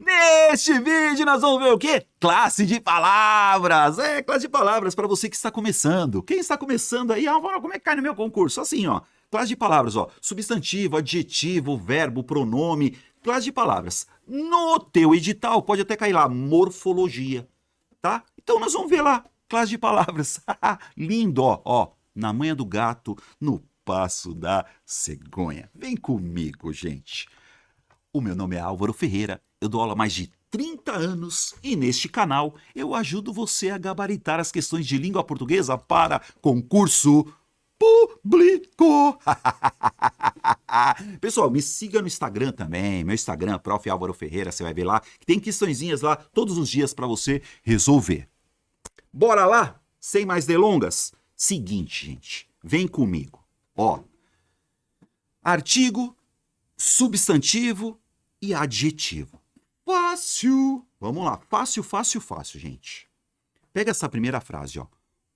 Neste vídeo nós vamos ver o quê? Classe de palavras. Classe de palavras para você que está começando. Quem está começando aí, Álvaro, como é que cai no meu concurso? Assim, ó. Classe de palavras, ó. Substantivo, adjetivo, verbo, pronome. Classe de palavras. No teu edital pode até cair lá, morfologia, tá? Então nós vamos ver lá, classe de palavras. Lindo, ó. Na manha do gato, no passo da cegonha. Vem comigo, gente. O meu nome é Álvaro Ferreira, eu dou aula há mais de 30 anos e neste canal eu ajudo você a gabaritar as questões de língua portuguesa para concurso público. Pessoal, me siga no Instagram também, meu Instagram, Prof. Álvaro Ferreira, você vai ver lá, que tem questõezinhas lá todos os dias para você resolver. Bora lá? Sem mais delongas? Seguinte, gente, vem comigo. Ó, artigo, substantivo e adjetivo. Fácil. Vamos lá, fácil, gente. Pega essa primeira frase, ó.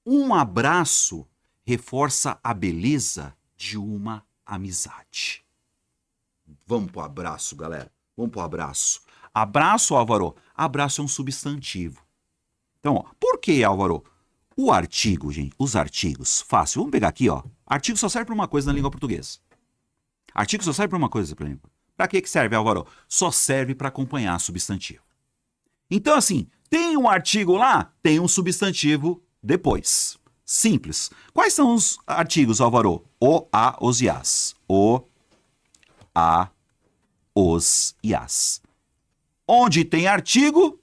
Um abraço reforça a beleza de uma amizade. Vamos pro abraço, galera. Vamos pro abraço. Abraço, Álvaro. Abraço é um substantivo. Então, ó, por que, Álvaro? O artigo, gente, os artigos, fácil. Vamos pegar aqui, ó. Artigo só serve para uma coisa na língua portuguesa. Artigo só serve para uma coisa, por exemplo. Para que serve, Álvaro? Só serve para acompanhar substantivo. Então, assim, tem um artigo lá, tem um substantivo depois. Simples. Quais são os artigos, Álvaro? O, a, os e as. O, a, os e as. Onde tem artigo,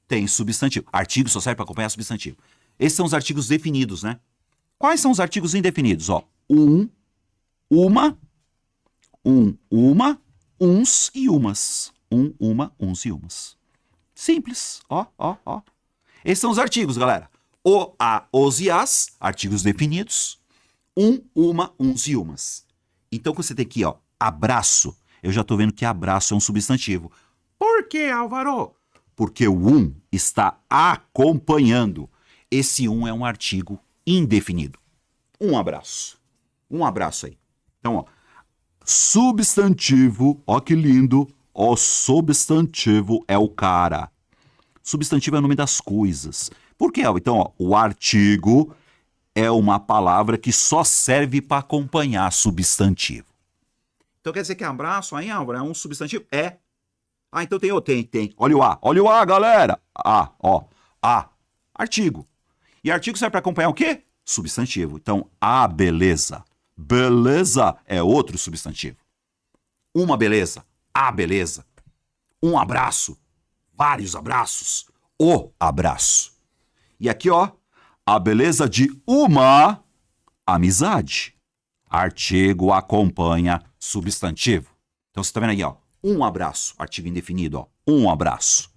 tem substantivo. Artigo só serve para acompanhar substantivo. Esses são os artigos definidos, né? Quais são os artigos indefinidos? Ó, uma, uns e umas. Uma, uns e umas. Simples. Ó. Esses são os artigos, galera. O, a, os e as, artigos definidos. Uma, uns e umas. Então, quando você tem aqui, ó, abraço, eu já tô vendo que abraço é um substantivo. Por quê, Álvaro? Porque o está acompanhando. Esse é um artigo indefinido. Um abraço. Um abraço aí. Então, ó, substantivo, ó que lindo. Ó, substantivo é o cara. Substantivo é o nome das coisas. Por quê? Então, ó, o artigo é uma palavra que só serve para acompanhar substantivo. Então quer dizer que abraço aí, Álvaro, é um substantivo? É. Ah, então tem. Olha o A, galera. A. Artigo. E artigo serve para acompanhar o quê? Substantivo. Então, a beleza. Beleza é outro substantivo. Uma beleza. A beleza. Um abraço. Vários abraços. O abraço. E aqui, ó, a beleza de uma amizade. Artigo acompanha substantivo. Então, você tá vendo aí, ó, um abraço. Artigo indefinido, ó, um abraço.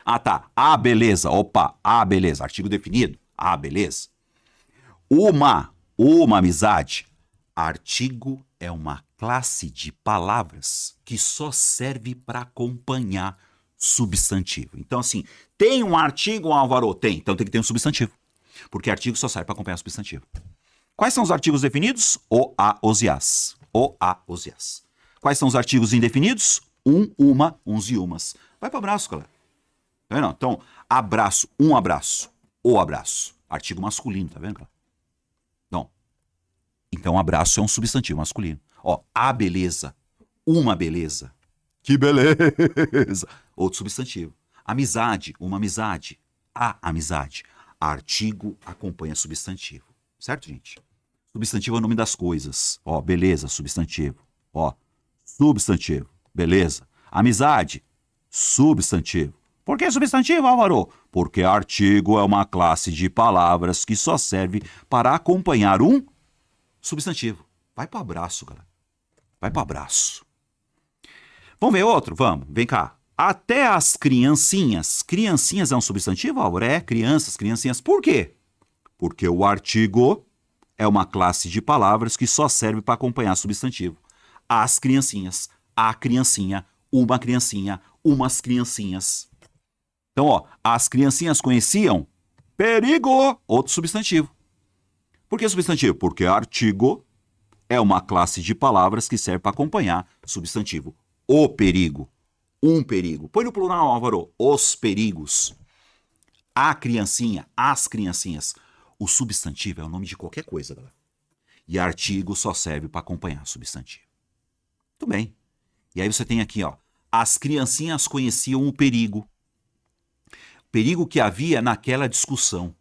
Ah, tá. A beleza. Opa, a beleza. Artigo definido. A beleza. Uma amizade. Artigo é uma classe de palavras que só serve para acompanhar substantivo. Então, assim, tem um artigo, Álvaro? Tem. Então tem que ter um substantivo. Porque artigo só serve para acompanhar substantivo. Quais são os artigos definidos? O, a, os e as. O, a, os e as. Quais são os artigos indefinidos? Uma, uns e umas. Vai para abraço, galera. Tá vendo? Então, abraço, um abraço, o abraço. Artigo masculino, tá vendo, galera? Então, abraço é um substantivo masculino. Ó, a beleza, uma beleza. Que beleza! Outro substantivo. Amizade, uma amizade. A amizade. Artigo acompanha substantivo. Certo, gente? Substantivo é o nome das coisas. Ó, beleza, substantivo. Ó, substantivo, beleza. Amizade, substantivo. Por que substantivo, Álvaro? Porque artigo é uma classe de palavras que só serve para acompanhar um substantivo. Vai pro abraço, galera. Vai pro abraço. Vamos ver outro? Vamos. Vem cá. Até as criancinhas. Criancinhas é um substantivo, Álvaro? É, crianças, criancinhas. Por quê? Porque o artigo é uma classe de palavras que só serve para acompanhar substantivo. As criancinhas, a criancinha, umas criancinhas. Então, ó, as criancinhas conheciam perigo, outro substantivo. Por que substantivo? Porque artigo é uma classe de palavras que serve para acompanhar substantivo. O perigo, um perigo. Põe no plural, Álvaro, os perigos. A criancinha, as criancinhas. O substantivo é o nome de qualquer coisa, galera. E artigo só serve para acompanhar substantivo. Muito bem. E aí você tem aqui, ó. As criancinhas conheciam o perigo. O perigo que havia naquela discussão.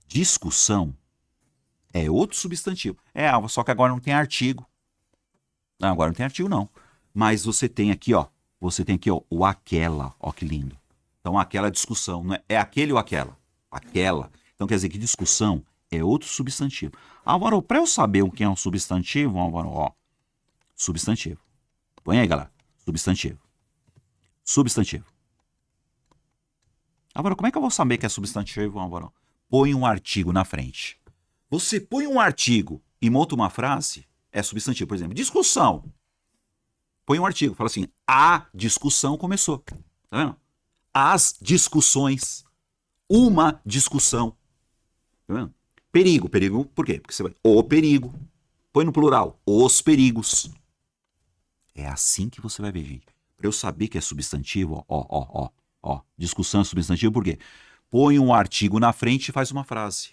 Discussão é outro substantivo. Só que agora não tem artigo. Não, agora não tem artigo, não. Mas você tem aqui, ó. O aquela. Ó que lindo. Então, aquela discussão. Não é aquele ou aquela? Aquela. Então, quer dizer que discussão é outro substantivo. Álvaro, para eu saber o que é um substantivo, Álvaro, ó. Substantivo. Põe aí, galera. Substantivo. Substantivo. Álvaro, como é que eu vou saber que é substantivo, Álvaro? Põe um artigo na frente. Você põe um artigo e monta uma frase, é substantivo. Por exemplo, discussão. Põe um artigo, fala assim, a discussão começou. Tá vendo? As discussões. Uma discussão. Tá vendo? Perigo. Perigo, por quê? Porque você vai... O perigo. Põe no plural. Os perigos. É assim que você vai ver, gente. Para eu saber que é substantivo, ó. Discussão é substantivo, por quê? Põe um artigo na frente e faz uma frase.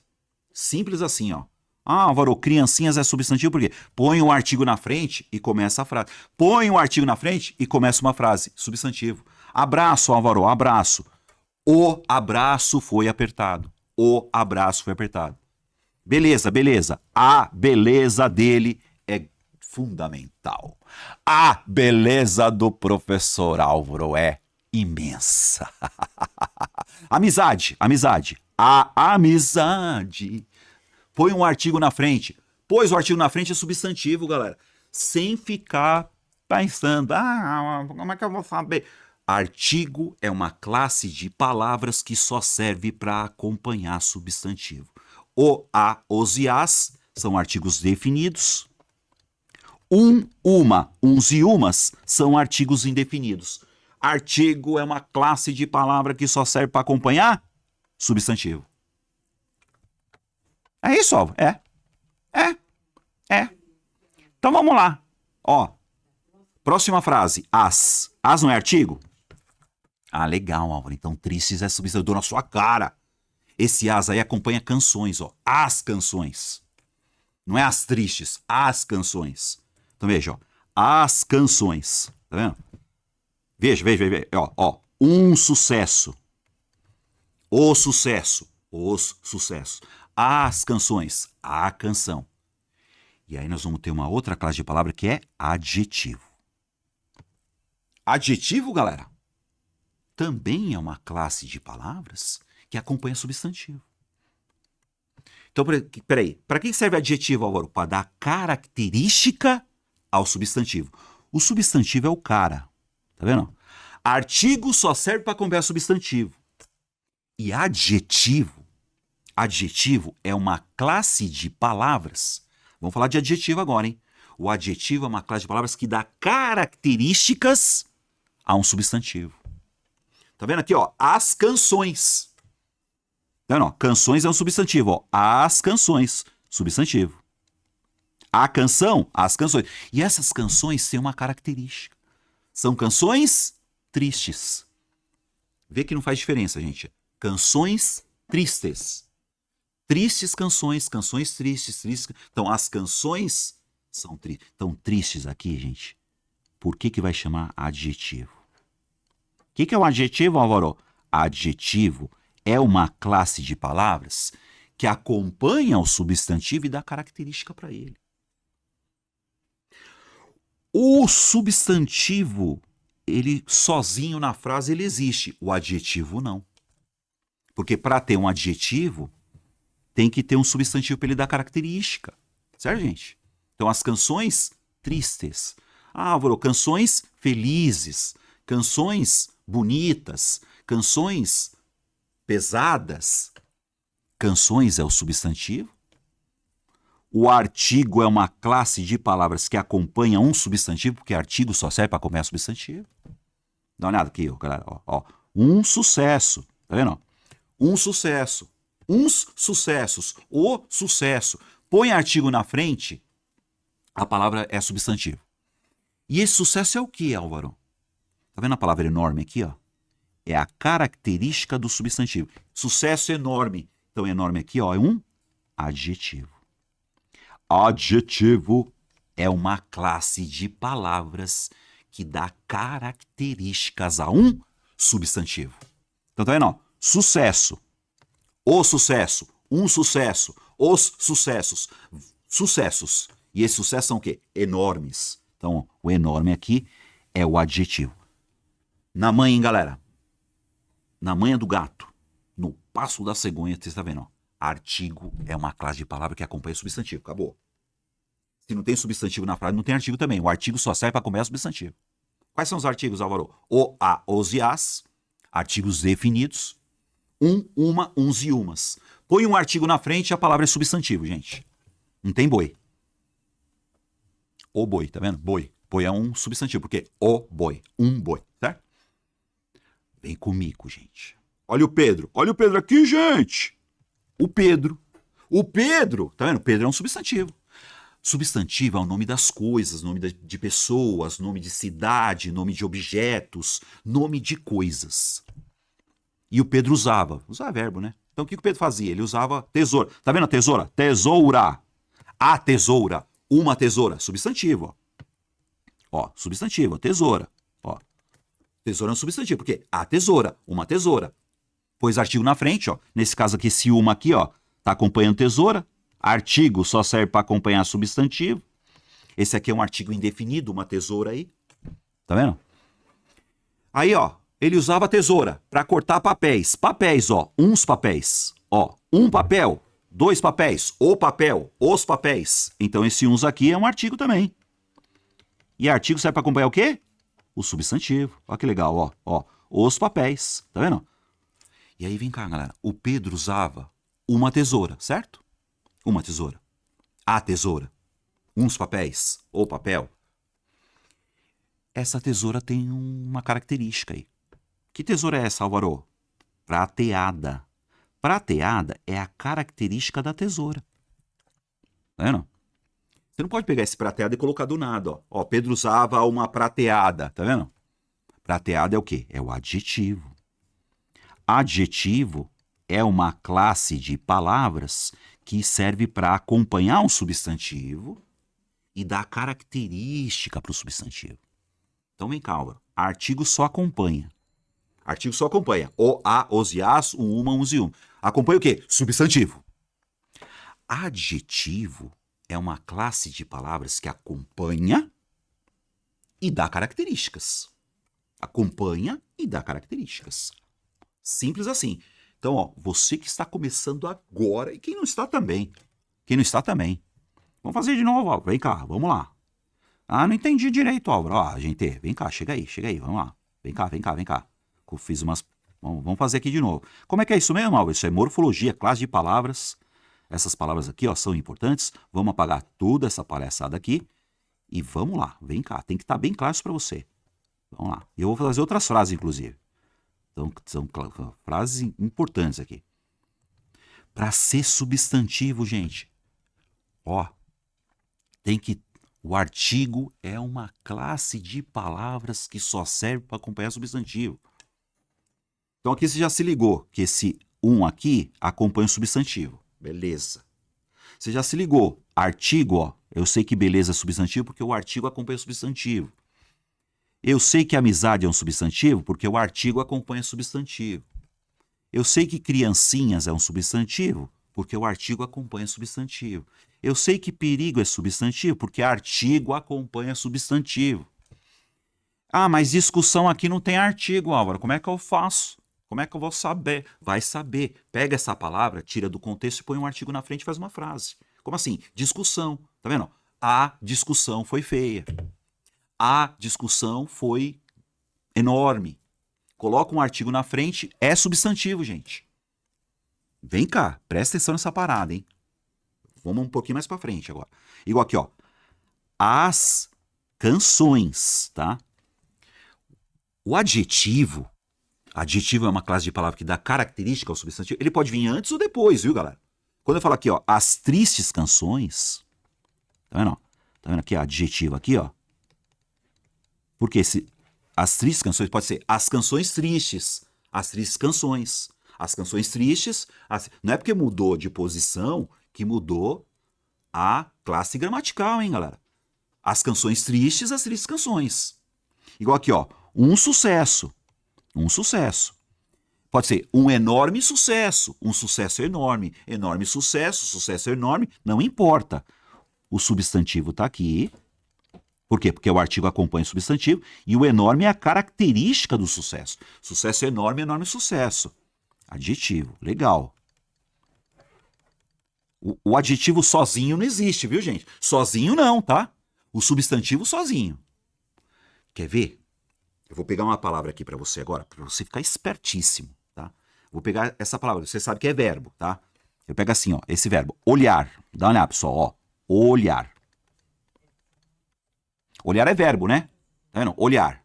Simples assim, ó. Álvaro, criancinhas é substantivo, por quê? Põe um artigo na frente e começa a frase. Põe um artigo na frente e começa uma frase. Substantivo. Abraço, Álvaro, abraço. O abraço foi apertado. O abraço foi apertado. Beleza. A beleza dele é fundamental. A beleza do professor Álvaro é imensa. Amizade. A amizade. Põe um artigo na frente. Pôs o artigo na frente é substantivo, galera. Sem ficar pensando, como é que eu vou saber? Artigo é uma classe de palavras que só serve para acompanhar substantivo. O, a, os e as são artigos definidos. Uma, uns e umas são artigos indefinidos. Artigo é uma classe de palavra que só serve para acompanhar substantivo. É isso, Álvaro? É. Então vamos lá. Ó, próxima frase. As. As não é artigo? Legal, Álvaro. Então tristes é substantivo. Eu dou na sua cara. Esse as aí acompanha canções, ó. As canções. Não é as tristes, as canções. Então veja, ó. As canções. Tá vendo? Veja. Ó. Um sucesso. O sucesso. Os sucessos. As canções. A canção. E aí nós vamos ter uma outra classe de palavra que é adjetivo. Adjetivo, galera, também é uma classe de palavras que acompanha substantivo. Então, peraí. Para que serve adjetivo, Álvaro? Para dar característica ao substantivo. O substantivo é o cara. Tá vendo? Artigo só serve para acompanhar substantivo. E adjetivo é uma classe de palavras. Vamos falar de adjetivo agora, hein? O adjetivo é uma classe de palavras que dá características a um substantivo. Tá vendo aqui, ó? As canções. Tá vendo? Ó? Canções é um substantivo, ó. As canções, substantivo. A canção, as canções. E essas canções têm uma característica. São canções tristes. Vê que não faz diferença, gente. Canções tristes. Tristes canções tristes. Então, as canções são tristes aqui, gente. Por que vai chamar adjetivo? O que é um adjetivo, Álvaro? Adjetivo é uma classe de palavras que acompanha o substantivo e dá característica para ele. O substantivo, ele sozinho na frase, ele existe. O adjetivo não. Porque para ter um adjetivo, tem que ter um substantivo para ele dar característica. Certo, gente? Então, as canções tristes. Álvaro, canções felizes, canções bonitas, canções pesadas. Canções é o substantivo. O artigo é uma classe de palavras que acompanha um substantivo, porque artigo só serve para acompanhar substantivo. Dá uma olhada aqui, galera. Ó. Um sucesso. Tá vendo? Um sucesso. Uns sucessos. O sucesso. Põe artigo na frente, a palavra é substantivo. E esse sucesso é o que, Álvaro? Tá vendo a palavra enorme aqui, ó? É a característica do substantivo. Sucesso enorme. Então, enorme aqui, ó, é um adjetivo. Adjetivo é uma classe de palavras que dá características a um substantivo. Então, tá vendo, ó? Sucesso, o sucesso, um sucesso, os sucessos, sucessos. E esses sucessos são o quê? Enormes. Então, o enorme aqui é o adjetivo. Na manha, hein, galera? Na manha do gato, no passo da cegonha, você está vendo, ó. Artigo é uma classe de palavra que acompanha o substantivo. Acabou. Se não tem substantivo na frase, não tem artigo também. O artigo só serve para acompanhar o substantivo. Quais são os artigos, Álvaro? O, a, os e as. Artigos definidos. Um, uma, uns e umas. Põe um artigo na frente e a palavra é substantivo, gente. Não tem boi. O boi, tá vendo? Boi. Boi é um substantivo, porque o boi. Um boi, certo? Vem comigo, gente. Olha o Pedro. Olha o Pedro aqui, gente. O Pedro. O Pedro. Tá vendo? O Pedro é um substantivo. Substantivo é o nome das coisas, nome de pessoas, nome de cidade, nome de objetos, nome de coisas. E o Pedro usava verbo, né? Então o que o Pedro fazia? Ele usava tesoura. Tá vendo a tesoura? Tesoura. A tesoura. Uma tesoura. Substantivo, ó. Ó, substantivo, tesoura. Ó. Tesoura é um substantivo, porque a tesoura, uma tesoura. Pôs artigo na frente, ó. Nesse caso aqui, esse uma aqui, ó, tá acompanhando tesoura. Artigo só serve para acompanhar substantivo. Esse aqui é um artigo indefinido, uma tesoura aí. Tá vendo? Aí, ó, ele usava a tesoura para cortar papéis. Papéis, ó, uns papéis. Ó, um papel, dois papéis, o papel, os papéis. Então esse uns aqui é um artigo também. E artigo serve para acompanhar o quê? O substantivo. Ó que legal, ó, ó, os papéis. Tá vendo? E aí vem cá, galera. O Pedro usava uma tesoura, certo? Uma tesoura. A tesoura. Uns papéis. O papel. Essa tesoura tem uma característica aí. Que tesoura é essa, Álvaro? Prateada. Prateada é a característica da tesoura. Tá vendo? Você não pode pegar esse prateado e colocar do nada, ó. Ó, Pedro usava uma prateada. Tá vendo? Prateada é o quê? É o adjetivo. Adjetivo é uma classe de palavras que serve para acompanhar um substantivo e dar característica para o substantivo. Então vem cá, Álvaro. Artigo só acompanha. Artigo só acompanha. O, a, os e as, um, uma, uns e um. Acompanha o quê? Substantivo. Adjetivo é uma classe de palavras que acompanha e dá características. Acompanha e dá características. Simples assim. Então, ó, você que está começando agora e quem não está também. Quem não está também. Vamos fazer de novo, ó. Vem cá, vamos lá. Ah, não entendi direito, Álvaro. Ó, gente, vem cá, chega aí, vamos lá. Vem cá, vem cá, vem cá. Eu fiz umas... Vamos fazer aqui de novo. Como é que é isso mesmo, Álvaro? Isso é morfologia, classe de palavras. Essas palavras aqui, ó, são importantes. Vamos apagar toda essa palhaçada aqui. E vamos lá, vem cá. Tem que estar bem claro isso para você. Vamos lá. E eu vou fazer outras frases, inclusive. Então, são frases importantes aqui. Para ser substantivo, gente, ó, tem que... O artigo é uma classe de palavras que só serve para acompanhar substantivo. Então, aqui você já se ligou que esse um aqui acompanha o substantivo. Beleza. Você já se ligou. Artigo, ó, eu sei que beleza é substantivo porque o artigo acompanha o substantivo. Eu sei que amizade é um substantivo porque o artigo acompanha substantivo. Eu sei que criancinhas é um substantivo porque o artigo acompanha substantivo. Eu sei que perigo é substantivo porque artigo acompanha substantivo. Ah, mas discussão aqui não tem artigo, Álvaro. Como é que eu faço? Como é que eu vou saber? Vai saber. Pega essa palavra, tira do contexto e põe um artigo na frente e faz uma frase. Como assim? Discussão. Tá vendo? A discussão foi feia. A discussão foi enorme. Coloca um artigo na frente, é substantivo, gente. Vem cá, presta atenção nessa parada, hein? Vamos um pouquinho mais pra frente agora. Igual aqui, ó. As canções, tá? O adjetivo é uma classe de palavra que dá característica ao substantivo. Ele pode vir antes ou depois, viu, galera? Quando eu falo aqui, ó, as tristes canções, tá vendo? Tá vendo aqui, ó, adjetivo aqui, ó? Porque as tristes canções, pode ser as canções tristes, as tristes canções. As canções tristes, não é porque mudou de posição que mudou a classe gramatical, hein, galera? As canções tristes, as tristes canções. Igual aqui, ó, um sucesso. Um sucesso. Pode ser um enorme sucesso, um sucesso enorme, enorme sucesso, sucesso enorme, não importa. O substantivo está aqui. Por quê? Porque o artigo acompanha o substantivo e o enorme é a característica do sucesso. Sucesso enorme, enorme sucesso. Adjetivo, legal. O adjetivo sozinho não existe, viu, gente? Sozinho não, tá? O substantivo sozinho. Quer ver? Eu vou pegar uma palavra aqui para você agora, para você ficar espertíssimo, tá? Vou pegar essa palavra, você sabe que é verbo, tá? Eu pego assim, ó, esse verbo, olhar. Dá uma olhada, pessoal, ó. Olhar. Olhar é verbo, né? Tá vendo? Olhar.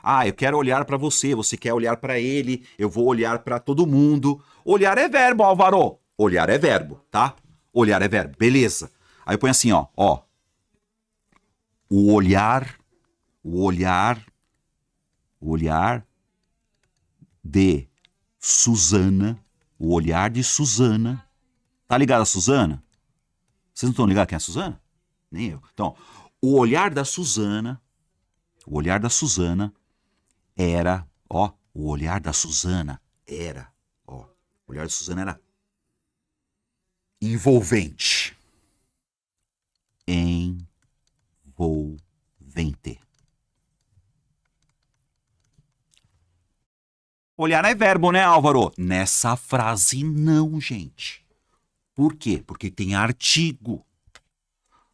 Ah, eu quero olhar para você, você quer olhar para ele, eu vou olhar para todo mundo. Olhar é verbo, Álvaro. Olhar é verbo, tá? Olhar é verbo, beleza. Aí eu ponho assim, ó. O olhar de Suzana, o olhar de Suzana. Tá ligado a Suzana? Vocês não estão ligados quem é a Suzana? Nem eu. Então, o olhar da Suzana era, ó, o olhar da Suzana era, ó, o olhar da Suzana era envolvente. Envolvente. Olhar é verbo, né, Álvaro? Nessa frase não, gente. Por quê? Porque tem artigo.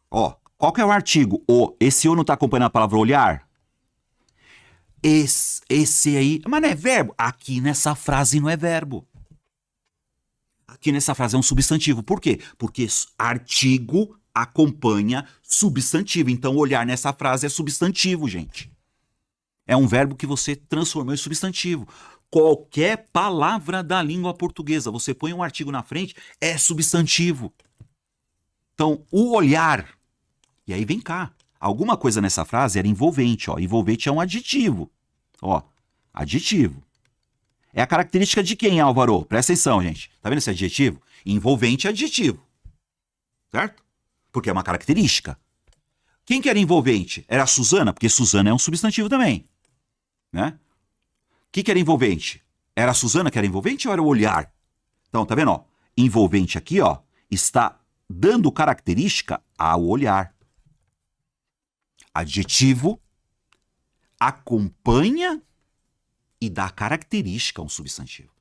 Ó, qual que é o artigo? Esse o não tá acompanhando a palavra olhar? Esse aí... Mas não é verbo? Aqui nessa frase não é verbo. Aqui nessa frase é um substantivo. Por quê? Porque artigo acompanha substantivo. Então, olhar nessa frase é substantivo, gente. É um verbo que você transformou em substantivo. Qualquer palavra da língua portuguesa, você põe um artigo na frente, é substantivo. Então, o olhar... E aí vem cá. Alguma coisa nessa frase era envolvente, ó. Envolvente é um adjetivo. Ó, adjetivo. É a característica de quem, Álvaro? Presta atenção, gente. Tá vendo esse adjetivo? Envolvente é adjetivo. Certo? Porque é uma característica. Quem que era envolvente? Era a Suzana, porque Suzana é um substantivo também. Né? O que era envolvente? Era a Suzana que era envolvente ou era o olhar? Então, tá vendo? Ó? Envolvente aqui, ó, está dando característica ao olhar. Adjetivo acompanha e dá característica a um substantivo.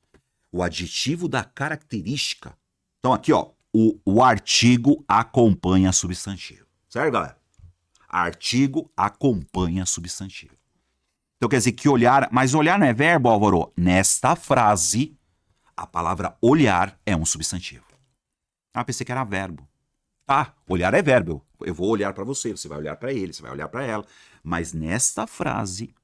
O adjetivo dá característica. Então, aqui, ó, o artigo acompanha substantivo. Certo, galera? Artigo acompanha substantivo. Então, quer dizer que olhar... Mas olhar não é verbo, Álvaro? Nesta frase, a palavra olhar é um substantivo. Ah, pensei que era verbo. Tá, olhar é verbo. Eu vou olhar para você, você vai olhar para ele, você vai olhar para ela. Mas nesta frase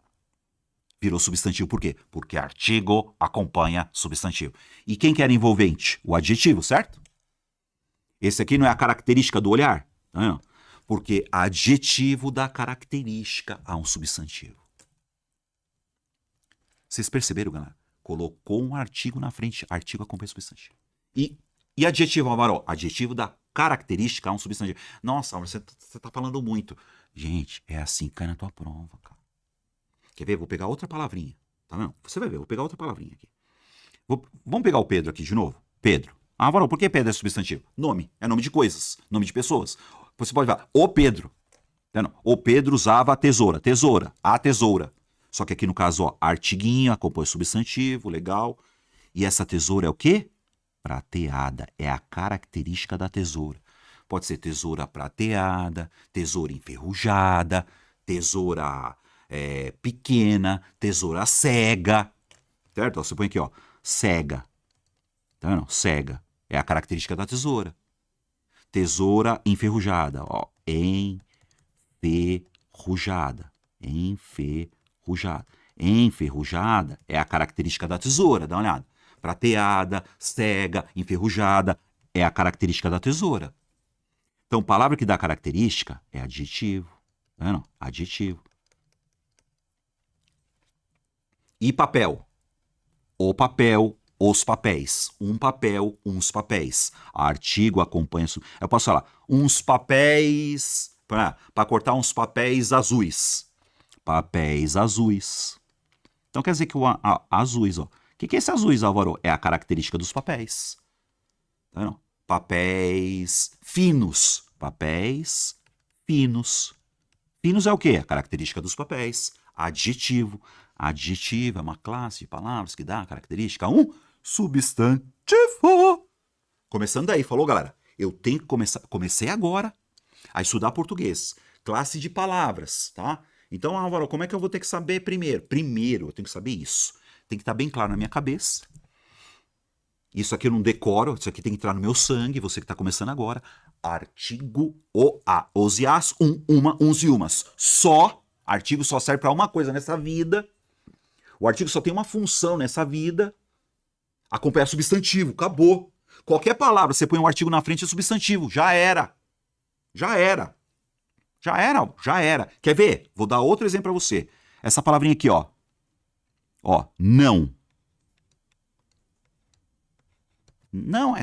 virou substantivo. Por quê? Porque artigo acompanha substantivo. E quem que era envolvente? O adjetivo, certo? Esse aqui não é a característica do olhar? Não. Porque adjetivo dá característica a um substantivo. Vocês perceberam, galera? Colocou um artigo na frente, artigo acompanha substantivo. E adjetivo, Álvaro? Adjetivo dá característica a um substantivo. Nossa, Álvaro, você tá falando muito. Gente, é assim que cai na tua prova, cara. Quer ver? Vou pegar outra palavrinha. Tá vendo? Você vai ver, vou pegar outra palavrinha aqui. Vamos pegar o Pedro aqui de novo? Pedro. Ah, Álvaro, por que Pedro é substantivo? Nome. É nome de coisas, nome de pessoas. Você pode falar, o Pedro. Tá vendo? O Pedro usava a tesoura. Tesoura. A tesoura. Só que aqui no caso, ó, artiguinho, acompanha substantivo, legal. E essa tesoura é o quê? Prateada. É a característica da tesoura. Pode ser tesoura prateada, tesoura enferrujada, tesoura pequena, tesoura cega. Certo? Ó, você põe aqui, ó, cega. Tá vendo? Cega. É a característica da tesoura. Tesoura enferrujada. Ó, enferrujada. Enferrujada. Enferrujada é a característica da tesoura. Dá uma olhada. Prateada, cega, enferrujada é a característica da tesoura. Então, palavra que dá característica é adjetivo. Tá vendo? Adjetivo. E papel. O papel, os papéis. Um papel, uns papéis. Artigo acompanha... Eu posso falar, uns papéis... Para cortar uns papéis azuis. Papéis azuis. Então quer dizer que azuis, ó. O que é esse azuis, Álvaro? É a característica dos papéis. Tá vendo? Papéis finos. Papéis finos. Finos é o quê? A característica dos papéis. Adjetivo. Adjetivo é uma classe de palavras que dá a característica um substantivo. Começando daí, falou, galera? Eu tenho que começar. Comecei agora a estudar português. Classe de palavras, tá? Então, Álvaro, como é que eu vou ter que saber primeiro? Primeiro, eu tenho que saber isso. Tem que estar bem claro na minha cabeça. Isso aqui eu não decoro, isso aqui tem que entrar no meu sangue, você que está começando agora. Artigo o a. Os e as, uma, uns e umas. Só, artigo só serve para uma coisa nessa vida. O artigo só tem uma função nessa vida. Acompanhar substantivo, acabou. Qualquer palavra, você põe um artigo na frente é substantivo, já era. Já era. Já era, já era. Quer ver? Vou dar outro exemplo para você. Essa palavrinha aqui, ó. Ó, não. Não é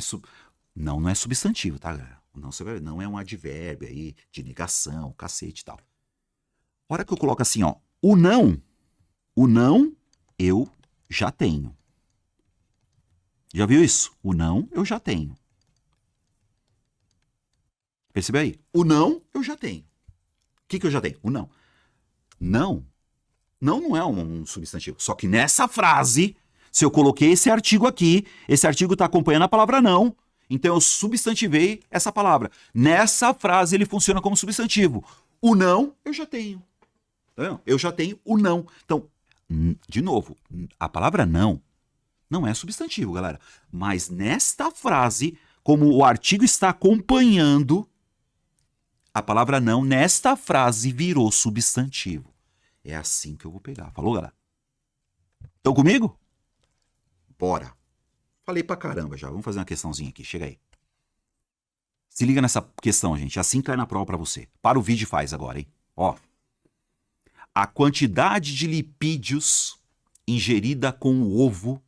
não é substantivo, tá, galera? Não é um advérbio aí de negação, cacete e tal. A hora que eu coloco assim, ó, o não eu já tenho. Já viu isso? O não eu já tenho. Percebe aí? O não eu já tenho. O que eu já tenho? O não. Não é um substantivo. Só que nessa frase, se eu coloquei esse artigo aqui, esse artigo está acompanhando a palavra não, então eu substantivei essa palavra. Nessa frase ele funciona como substantivo. O não eu já tenho. Tá vendo? Eu já tenho o não. Então, de novo, a palavra não é substantivo, galera. Mas nesta frase, como o artigo está acompanhando, a palavra não, nesta frase, virou substantivo. É assim que eu vou pegar. Falou, galera? Estão comigo? Bora. Falei pra caramba já. Vamos fazer uma questãozinha aqui. Chega aí. Se liga nessa questão, gente. Assim cai na prova pra você. Para o vídeo e faz agora, hein? Ó. A quantidade de lipídios ingerida com o ovo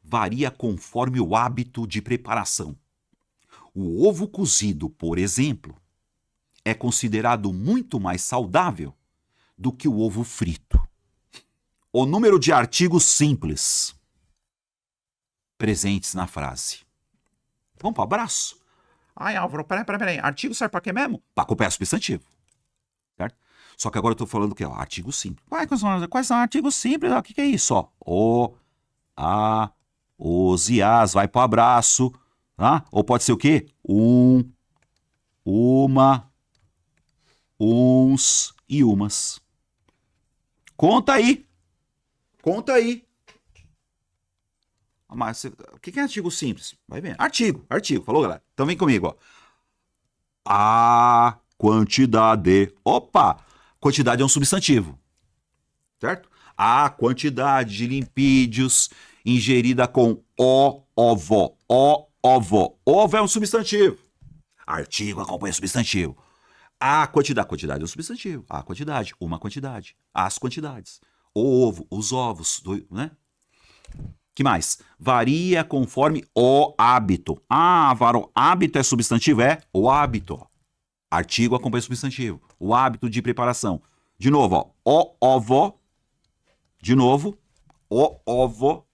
varia conforme o hábito de preparação. O ovo cozido, por exemplo, é considerado muito mais saudável do que o ovo frito. O número de artigos simples presentes na frase. Vamos para o abraço? Ai, Álvaro, peraí. Artigo serve para quê mesmo? Para acompanhar substantivo. Certo? Só que agora eu estou falando o quê? Artigo simples. Quais são artigos simples? O que é isso? Ó, o, a, os e as. Vai para o abraço. Tá? Ou pode ser o quê? Um, uma, uns e umas. Conta aí. Conta aí. Mas o que é artigo simples? Vai ver. Artigo. Falou, galera? Então vem comigo, ó. A quantidade. Opa! Quantidade é um substantivo. Certo? A quantidade de lipídios ingerida com o ovo. O ovo. Ovo é um substantivo. Artigo acompanha substantivo. A quantidade. Quantidade é um substantivo. A quantidade. Uma quantidade. As quantidades. O ovo. Os ovos. Né? Que mais? Varia conforme o hábito. Ah, Varo, hábito é substantivo? É o hábito. Artigo acompanha substantivo. O hábito de preparação. De novo, ó. O ovo. De novo, o ovo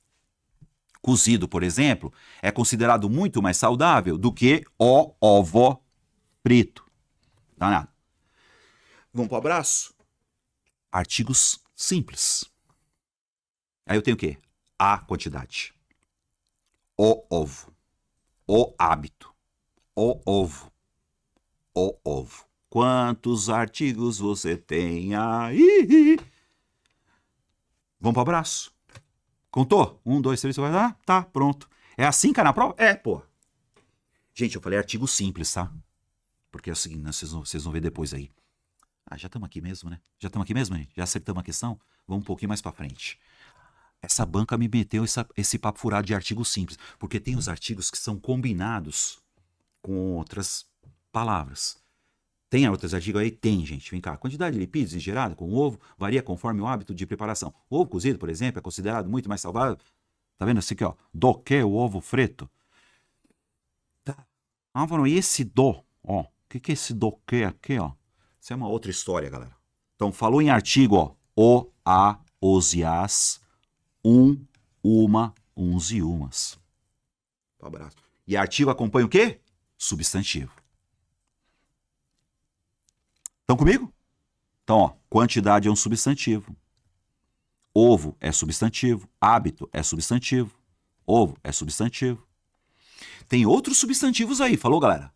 cozido, por exemplo, é considerado muito mais saudável do que o ovo frito. Tá nada. Vamos pro abraço? Artigos simples. Aí eu tenho o quê? A quantidade. O ovo. O hábito. O ovo. O ovo. Quantos artigos você tem aí? Vamos pro abraço? Contou? 1, 2, 3, 4. Ah, tá, pronto. É assim, cara, na prova? É, pô. Gente, eu falei artigo simples, tá? Porque é o seguinte, né, vocês vão ver depois aí. Ah, já estamos aqui mesmo, né? Já estamos aqui mesmo, gente? Já acertamos a questão? Vamos um pouquinho mais pra frente. Essa banca me meteu esse papo furado de artigo simples, porque tem os artigos que são combinados com outras palavras. Tem outros artigos aí? Tem, gente. Vem cá. A quantidade de lipídios ingerada com o ovo varia conforme o hábito de preparação. O ovo cozido, por exemplo, é considerado muito mais saudável. Tá vendo assim aqui, ó? Do que o ovo frito. Tá. Álvaro, e esse do? Ó, o que é esse do que aqui, ó? Isso é uma outra história, galera. Então, falou em artigo, ó. O, a, os e as. Um, uma, uns e umas. Um abraço. E artigo acompanha o quê? Substantivo. Estão comigo? Então, ó, quantidade é um substantivo. Ovo é substantivo. Hábito é substantivo. Ovo é substantivo. Tem outros substantivos aí, falou, galera?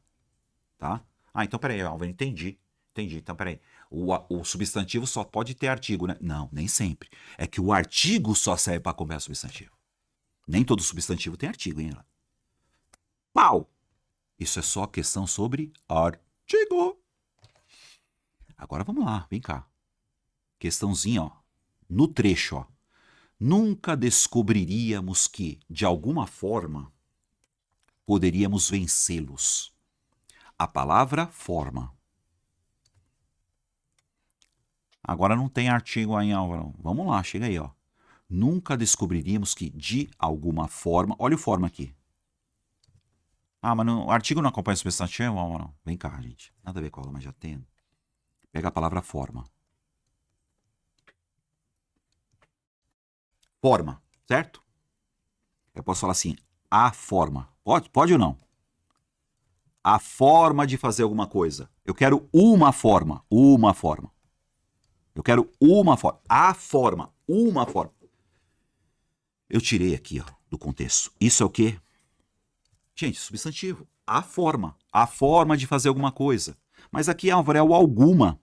Tá? Ah, então peraí, Álvaro, entendi. Entendi, então peraí. O substantivo só pode ter artigo, né? Não, nem sempre. É que o artigo só serve para acompanhar substantivo. Nem todo substantivo tem artigo, hein? Pau! Isso é só questão sobre artigo. Agora vamos lá, vem cá. Questãozinha, ó. No trecho, ó. Nunca descobriríamos que, de alguma forma, poderíamos vencê-los. A palavra forma. Agora não tem artigo aí, Álvaro. Vamos lá, chega aí, ó. Nunca descobriríamos que, de alguma forma... Olha o forma aqui. Ah, mas o artigo não acompanha o substantivo, Álvaro? Vem cá, gente. Nada a ver com a aula, mas já tem. Pega a palavra forma. Forma, certo? Eu posso falar assim, a forma. Pode ou não? A forma de fazer alguma coisa. Eu quero uma forma. Uma forma. Eu quero uma forma. A forma. Uma forma. Eu tirei aqui, ó, do contexto. Isso é o quê? Gente, substantivo. A forma. A forma de fazer alguma coisa. Mas aqui, Álvaro, é o alguma.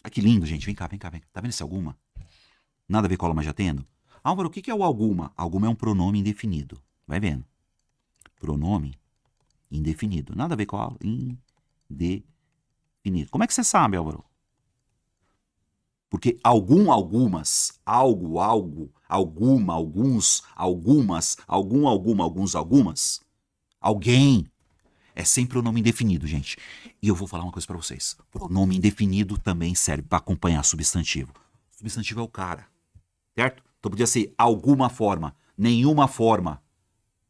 Ah, que lindo, gente. Vem cá, vem cá, vem cá. Tá vendo esse alguma? Nada a ver com a aula, mas já tendo. Álvaro, o que é o alguma? Alguma é um pronome indefinido. Vai vendo. Pronome indefinido. Nada a ver com a aula. Indefinido. Como é que você sabe, Álvaro? Porque algumas, algo, alguma, alguns, algumas, algumas, alguém. É sempre pronome indefinido, gente. E eu vou falar uma coisa pra vocês. Pronome indefinido também serve pra acompanhar substantivo. Substantivo é o cara, certo? Então podia ser alguma forma, nenhuma forma.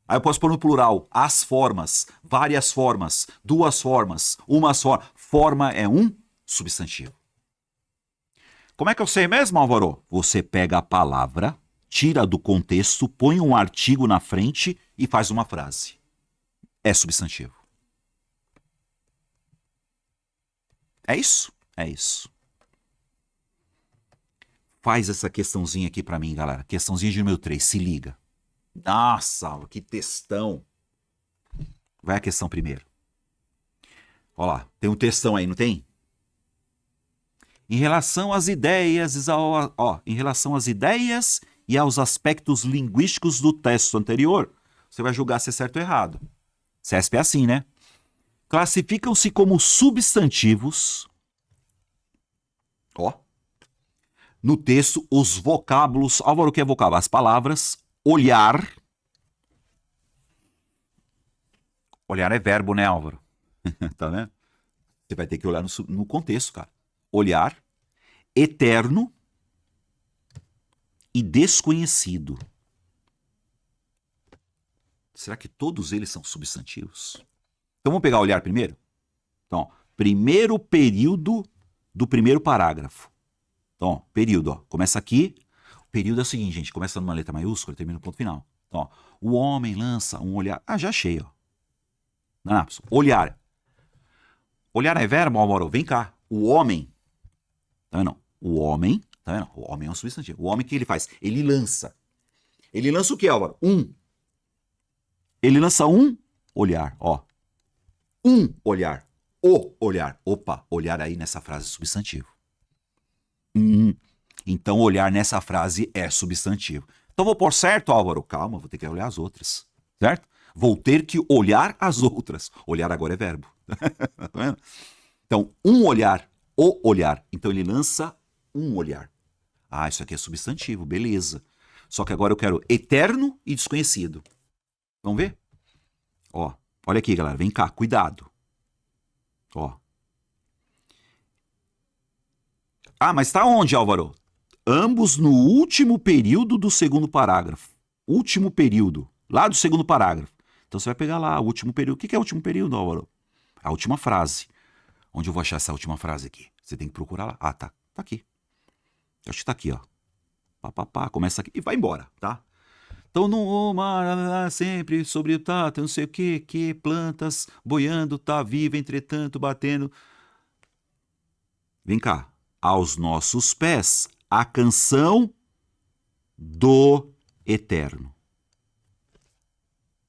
Aí eu posso pôr no plural, as formas, várias formas, duas formas, uma só. Forma é um substantivo. Como é que eu sei mesmo, Álvaro? Você pega a palavra, tira do contexto, põe um artigo na frente e faz uma frase. É substantivo. É isso? É isso. Faz essa questãozinha aqui pra mim, galera. Questãozinha de número 3, se liga. Nossa, que textão. Vai a questão primeiro. Olha lá, tem um textão aí, não tem? Em relação às ideias, em relação às ideias e aos aspectos linguísticos do texto anterior, você vai julgar se é certo ou errado. CESP é assim, né? Classificam-se como substantivos, ó, no texto, os vocábulos. Álvaro, o que é vocábulo? As palavras, olhar. Olhar é verbo, né, Álvaro? Tá vendo? Você vai ter que olhar no contexto, cara. Olhar, eterno e desconhecido. Será que todos eles são substantivos? Então vamos pegar olhar primeiro? Então, ó, primeiro período do primeiro parágrafo. Então, ó, período, ó, começa aqui. O período é o seguinte, gente, começa numa letra maiúscula e termina no ponto final. Então, ó, o homem lança um olhar. Ah, já achei, ó. Não, olhar. Olhar é verbo, Álvaro? Vem cá. O homem. Tá vendo? O homem. Tá vendo? O homem é um substantivo. O homem, o que ele faz? Ele lança. Ele lança o que, Álvaro? Ele lança um olhar, ó. Um olhar. O olhar. Opa, olhar aí nessa frase é substantivo. Então, olhar nessa frase é substantivo. Então, vou pôr certo, Álvaro? Calma, vou ter que olhar as outras. Certo? Vou ter que olhar as outras. Olhar agora é verbo. Tá vendo? Então, um olhar, o olhar. Então, ele lança um olhar. Ah, isso aqui é substantivo, beleza. Só que agora eu quero eterno e desconhecido. Vamos ver? Ó, olha aqui, galera. Vem cá, cuidado. Ó, Ah, mas tá onde, Álvaro? Ambos no último período do segundo parágrafo. Último período. Lá do segundo parágrafo. Então você vai pegar lá o último período. O que é o último período, Álvaro? A última frase. Onde eu vou achar essa última frase aqui? Você tem que procurar lá. Ah, tá. Tá aqui. Acho que tá aqui, ó. Pá, pá, pá, começa aqui e vai embora, tá? Então, no mar, sempre sobre tá, não sei o que, plantas boiando, tá viva, entretanto, batendo. Vem cá. Aos nossos pés, a canção do Eterno.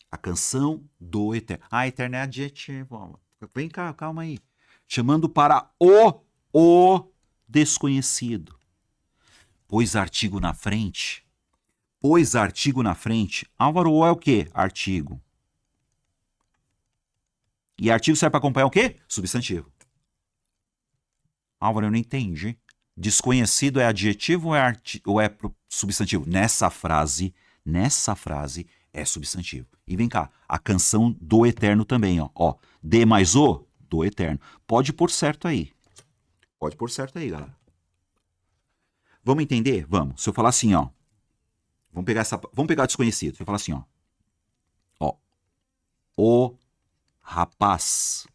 A canção do Eterno. Ah, Eterno é adjetivo. Vem cá, calma aí. Chamando para o desconhecido. Pôs artigo na frente. Pôs artigo na frente. Álvaro, o é o quê? Artigo. E artigo serve para acompanhar o quê? Substantivo. Álvaro, eu não entendi. Desconhecido é adjetivo ou é substantivo? Nessa frase é substantivo. E vem cá, a canção do Eterno também, ó. D mais o, do Eterno. Pode pôr certo aí. Pode pôr certo aí, galera. Vamos entender? Vamos. Se eu falar assim, ó. Vamos pegar desconhecido. Se eu falar assim, ó. O rapaz.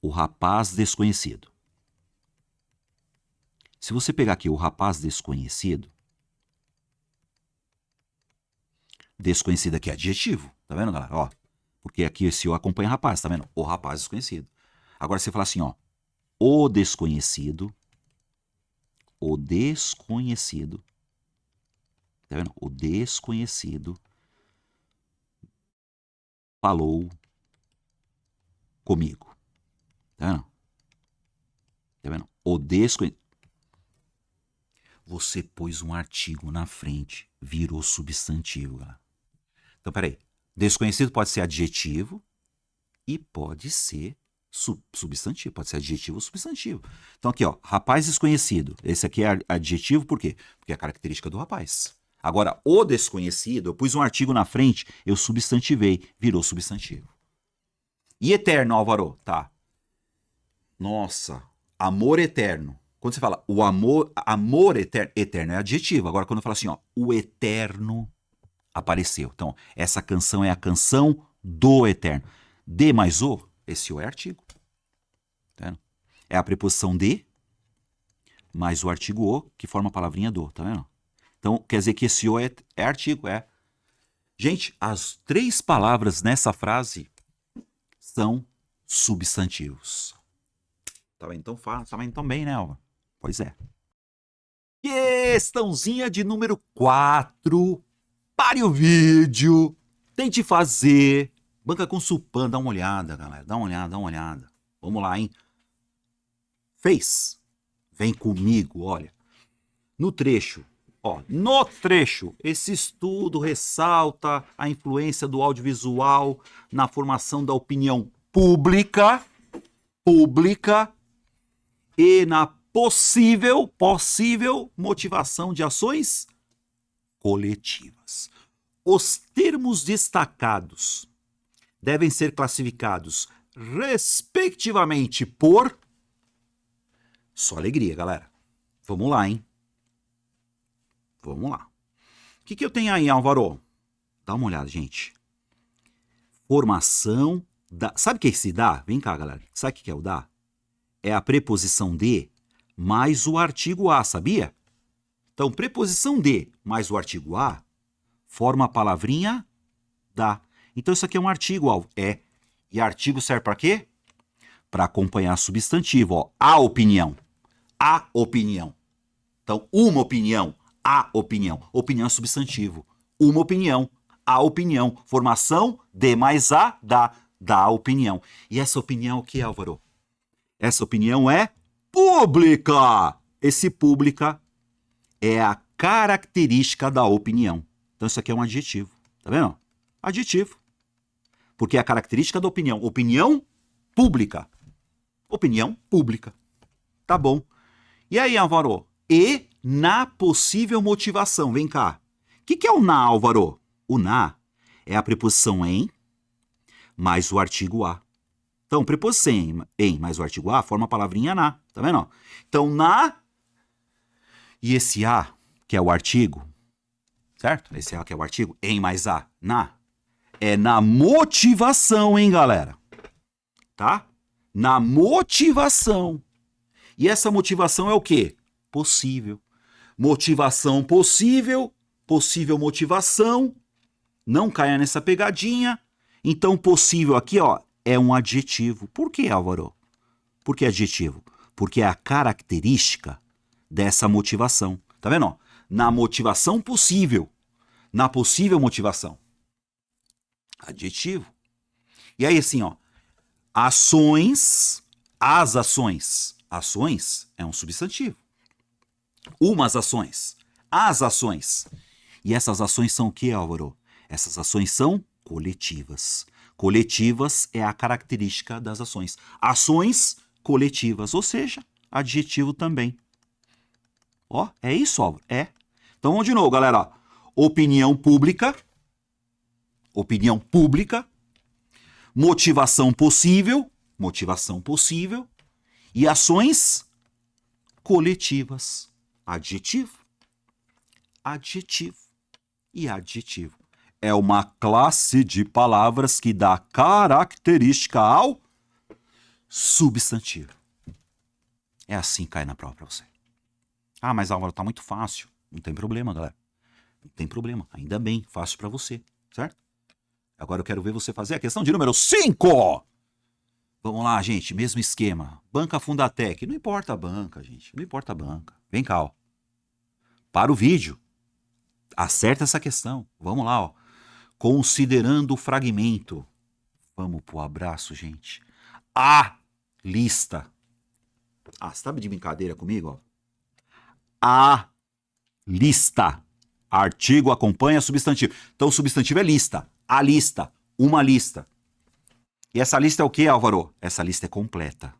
O rapaz desconhecido. Se você pegar aqui o rapaz desconhecido. Desconhecido aqui é adjetivo. Tá vendo, galera? Ó. Porque aqui esse o acompanha rapaz, tá vendo? O rapaz desconhecido. Agora você fala assim, ó. O desconhecido. O desconhecido. Tá vendo? O desconhecido falou comigo. Tá vendo? Tá vendo? O desconhecido. Você pôs um artigo na frente, virou substantivo, galera. Então, peraí. Desconhecido pode ser adjetivo e pode ser substantivo. Pode ser adjetivo ou substantivo. Então, aqui, ó. Rapaz desconhecido. Esse aqui é adjetivo por quê? Porque é a característica do rapaz. Agora, o desconhecido, eu pus um artigo na frente, eu substantivei, virou substantivo. E eterno, Álvaro? Tá. Nossa, amor eterno. Quando você fala o amor eterno, eterno é adjetivo. Agora, quando eu falo assim, ó, o eterno apareceu. Então, essa canção é a canção do eterno. De mais o, esse o é artigo. Tá vendo? É a preposição de mais o artigo o, que forma a palavrinha do, tá vendo? Então, quer dizer que esse o é artigo, é. Gente, as 3 palavras nessa frase são substantivos. Tá vendo? Então, tá vendo tão bem, né, Alva? Pois é. Questãozinha de número 4. Pare o vídeo. Tente fazer. Banca com Supan, dá uma olhada, galera. Dá uma olhada. Vamos lá, hein? Fez. Vem comigo, olha. No trecho, esse estudo ressalta a influência do audiovisual na formação da opinião pública e na possível motivação de ações coletivas. Os termos destacados devem ser classificados respectivamente por... Só alegria, galera. Vamos lá, hein? Vamos lá. O que eu tenho aí, Álvaro? Dá uma olhada, gente. Formação da... Sabe o que é esse dá? Vem cá, galera. Sabe o que é o dá? É a preposição de mais o artigo a, sabia? Então, preposição de mais o artigo a forma a palavrinha dá. Então, isso aqui é um artigo, Álvaro. É. E artigo serve para quê? Para acompanhar substantivo, ó. A opinião. A opinião. Então, uma opinião. A opinião. Opinião é substantivo. Uma opinião. A opinião. Formação de mais a da opinião. E essa opinião o que é, Álvaro? Essa opinião é pública. Esse pública é a característica da opinião. Então isso aqui é um adjetivo. Tá vendo? Adjetivo. Porque é a característica da opinião. Opinião pública. Opinião pública. Tá bom. E aí, Álvaro? E na possível motivação. Vem cá. O que é o na, Álvaro? O na é a preposição em mais o artigo a. Então, preposição em mais o artigo a forma a palavrinha na. Tá vendo? Então, na E esse a, que é o artigo, certo? Esse a que é o artigo, em mais a, na, é na motivação, hein, galera? Tá? Na motivação. E essa motivação é o quê? Possível. Motivação possível, possível motivação. Não caia nessa pegadinha. Então, possível aqui, ó, é um adjetivo. Por que, Álvaro? Por que adjetivo? Porque é a característica dessa motivação. Tá vendo? Ó? Na motivação possível. Na possível motivação. Adjetivo. E aí, assim, ó. Ações, as ações. Ações é um substantivo. Umas ações. As ações. E essas ações são o que, Álvaro? Essas ações são coletivas. Coletivas é a característica das ações. Ações coletivas, ou seja, adjetivo também. Ó, é isso, Álvaro? É. Então vamos de novo, galera. Opinião pública. Opinião pública. Motivação possível. Motivação possível. E ações coletivas. Adjetivo. Adjetivo. E adjetivo. É uma classe de palavras que dá característica ao substantivo. É assim que cai na prova pra você. Ah, mas Álvaro, tá muito fácil. Não tem problema, galera. Não tem problema. Ainda bem, fácil pra você, certo? Agora eu quero ver você fazer a questão de número 5. Vamos lá, gente, mesmo esquema. Banca Fundatec. Não importa a banca, gente. Não importa a banca. Vem cá, ó. Para o vídeo. Acerta essa questão. Vamos lá, ó. Considerando o fragmento. Vamos pro abraço, gente. A lista. Ah, você tá de brincadeira comigo, ó? A lista. Artigo acompanha substantivo. Então, o substantivo é lista. A lista. Uma lista. E essa lista é o que, Álvaro? Essa lista é completa.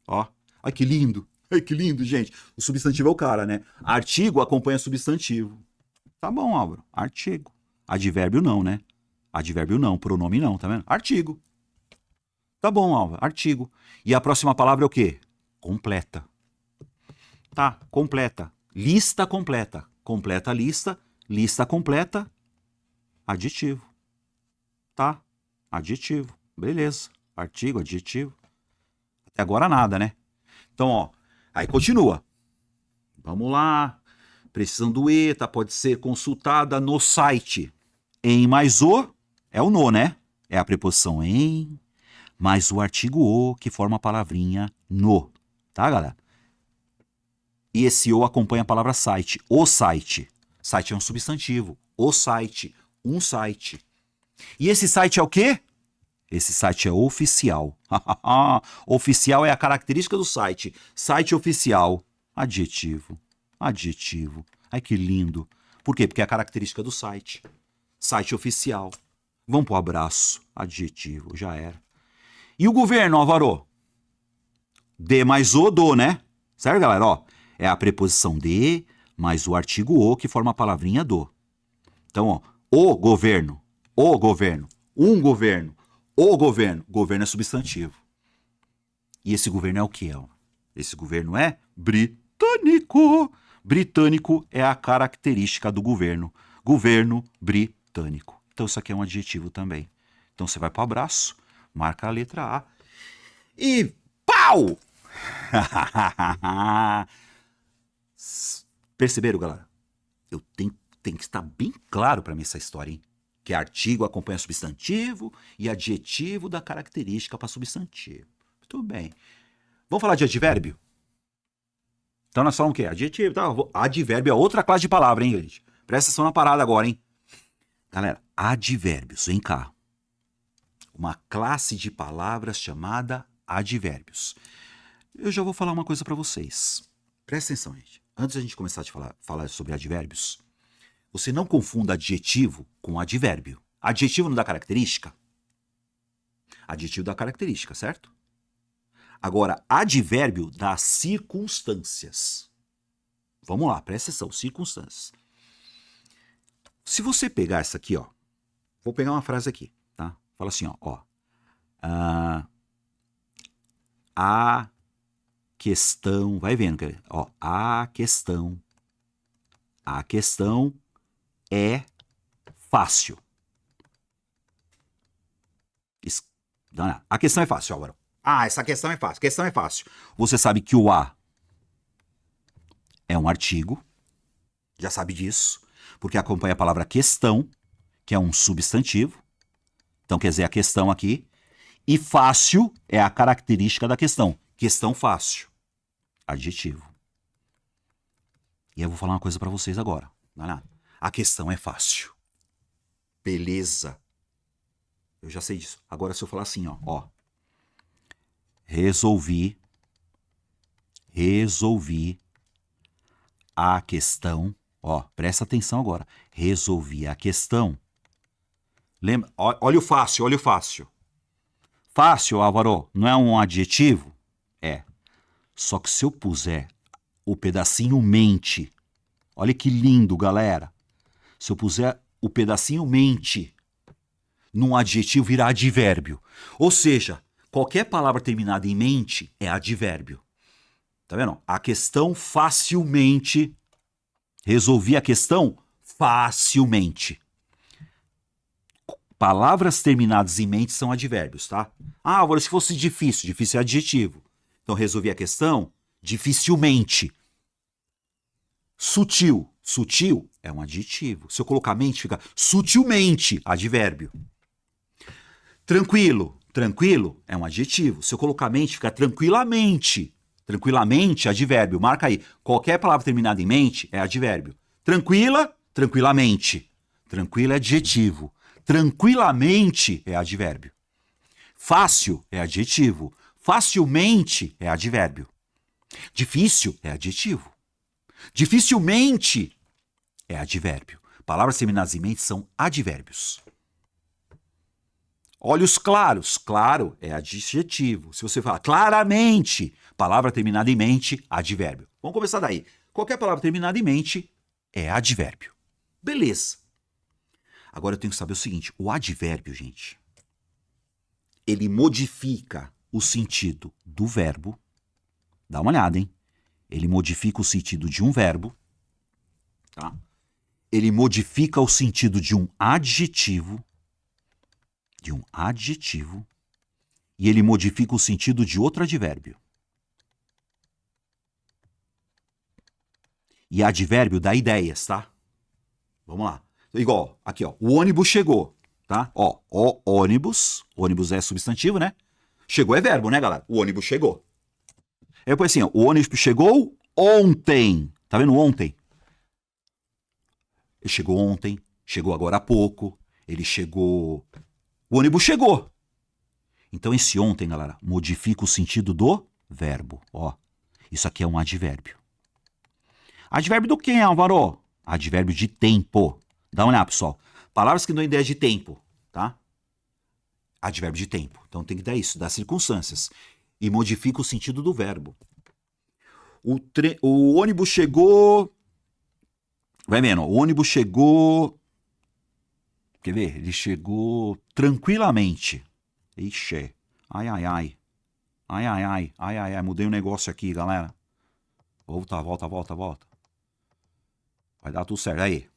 Ó. Ai, que lindo. Ai, que lindo, gente. O substantivo é o cara, né? Artigo acompanha substantivo. Tá bom, Álvaro. Artigo. Advérbio não, né? Advérbio não. Pronome não, tá vendo? Artigo. Tá bom, Álvaro. Artigo. E a próxima palavra é o quê? Completa. Tá, completa. Lista completa. Completa a lista. Lista completa. Adjetivo. Tá? Adjetivo. Beleza. Artigo, adjetivo. Até agora nada, né? Então, ó. Aí continua. Vamos lá. Precisando do ETA, pode ser consultada no site. Em mais o, é o no, né? É a preposição em, mais o artigo o, que forma a palavrinha no. Tá, galera? E esse o acompanha a palavra site. O site. Site é um substantivo. O site. Um site. E esse site é o quê? Esse site é oficial. Oficial é a característica do site. Site oficial. Adjetivo. Adjetivo. Ai, que lindo. Por quê? Porque é a característica do site. Site oficial. Vamos pro abraço. Adjetivo. Já era. E o governo, Álvaro? De mais o, do, né? Certo, galera? Ó, é a preposição de mais o artigo o, que forma a palavrinha do. Então, ó, o governo, um governo, o governo. Governo é substantivo. E esse governo é o que, ó? Esse governo é britânico. Britânico é a característica do governo. Governo britânico. Então, isso aqui é um adjetivo também. Então, você vai para o abraço, marca a letra A e pau! Perceberam, galera? Eu tenho que estar bem claro para mim essa história, hein? Que artigo acompanha substantivo e adjetivo dá característica para substantivo. Muito bem. Vamos falar de advérbio? Então nós falamos o quê? Adjetivo, tá? Advérbio é outra classe de palavra, hein, gente? Presta atenção na parada agora, hein? Galera, advérbios, vem cá. Uma classe de palavras chamada advérbios. Eu já vou falar uma coisa para vocês. Presta atenção, gente. Antes da gente começar a falar sobre advérbios, você não confunda adjetivo com advérbio. Adjetivo não dá característica? Adjetivo dá característica, certo? Agora, advérbio dá circunstâncias. Vamos lá, presta atenção, circunstâncias. Se você pegar essa aqui, ó, vou pegar uma frase aqui, tá? Fala assim, ó. A questão, vai vendo, ó, a questão A questão é fácil. Não. A questão é fácil, Álvaro. Essa questão é fácil. A questão é fácil. Você sabe que o a é um artigo. Já sabe disso. Porque acompanha a palavra questão, que é um substantivo. Então, quer dizer, a questão aqui. E fácil é a característica da questão. Questão fácil. Adjetivo. E eu vou falar uma coisa pra vocês agora. A questão é fácil. Beleza. Eu já sei disso. Agora, se eu falar assim, ó. Resolvi a questão. Ó, presta atenção agora. Resolvi a questão. Lembra? Olha o fácil, olha o fácil. Fácil, Álvaro, não é um adjetivo? É. Só que se eu puser o pedacinho mente, olha que lindo, galera. Se eu puser o pedacinho mente num adjetivo, vira advérbio. Ou seja, qualquer palavra terminada em mente é advérbio. Tá vendo? A questão facilmente. Resolvi a questão facilmente. Palavras terminadas em mente são advérbios, tá? Agora, se fosse difícil, difícil é adjetivo. Então, resolvi a questão dificilmente. Sutil. Sutil é um adjetivo. Se eu colocar mente, fica sutilmente, advérbio. Tranquilo. Tranquilo é um adjetivo. Se eu colocar mente, fica tranquilamente. Tranquilamente, advérbio. Marca aí. Qualquer palavra terminada em mente é advérbio. Tranquila, tranquilamente. Tranquila é adjetivo. Tranquilamente é advérbio. Fácil é adjetivo. Facilmente é advérbio. Difícil é adjetivo. Dificilmente é advérbio. Palavras terminadas em mente são advérbios. Olhos claros. Claro é adjetivo. Se você falar claramente, palavra terminada em mente, advérbio. Vamos começar daí. Qualquer palavra terminada em mente é advérbio. Beleza. Agora eu tenho que saber o seguinte, o advérbio, gente, ele modifica o sentido do verbo. Dá uma olhada, hein? Ele modifica o sentido de um verbo, tá? Ele modifica o sentido de um adjetivo, e ele modifica o sentido de outro advérbio. E advérbio dá ideias, tá? Vamos lá. Igual, aqui, ó. O ônibus chegou, tá? Ó, o ônibus. Ônibus é substantivo, né? Chegou é verbo, né, galera? O ônibus chegou. Aí depois assim, ó. O ônibus chegou ontem. Tá vendo? Ontem. Ele chegou ontem. Chegou agora há pouco. Ele chegou... O ônibus chegou. Então esse ontem, galera, modifica o sentido do verbo. Ó, isso aqui é um advérbio. Advérbio do quê, Álvaro? Advérbio de tempo. Dá uma olhada, pessoal. Palavras que dão ideia de tempo, tá? Advérbio de tempo. Então tem que dar isso, das circunstâncias. E modifica o sentido do verbo. O ônibus chegou... Vai vendo, o ônibus chegou... Quer ver? Ele chegou tranquilamente. Ixi. Ai. Mudei um negócio aqui, galera. Volta. Vai dar tudo certo. Aí.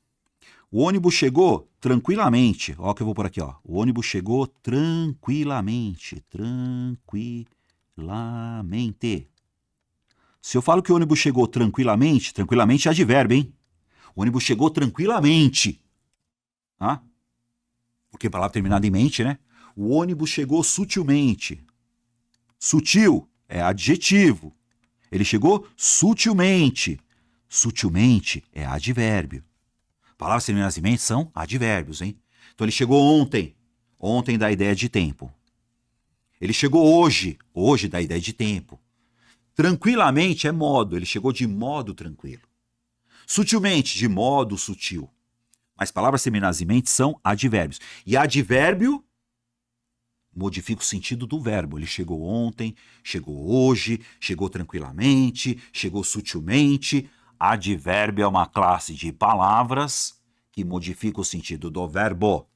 O ônibus chegou tranquilamente. Ó, que eu vou por aqui, ó. O ônibus chegou tranquilamente. Se eu falo que o ônibus chegou tranquilamente é advérbio, hein? O ônibus chegou tranquilamente. Tá? Porque palavra terminada em mente, né? O ônibus chegou sutilmente. Sutil é adjetivo. Ele chegou sutilmente. Sutilmente é advérbio. Palavras terminadas em mente são advérbios, hein? Então ele chegou ontem. Ontem dá ideia de tempo. Ele chegou hoje. Hoje dá ideia de tempo. Tranquilamente é modo. Ele chegou de modo tranquilo. Sutilmente, de modo sutil. Mas palavras terminadas em mente são advérbios. E advérbio modifica o sentido do verbo. Ele chegou ontem, chegou hoje, chegou tranquilamente, chegou sutilmente. Advérbio é uma classe de palavras que modifica o sentido do verbo.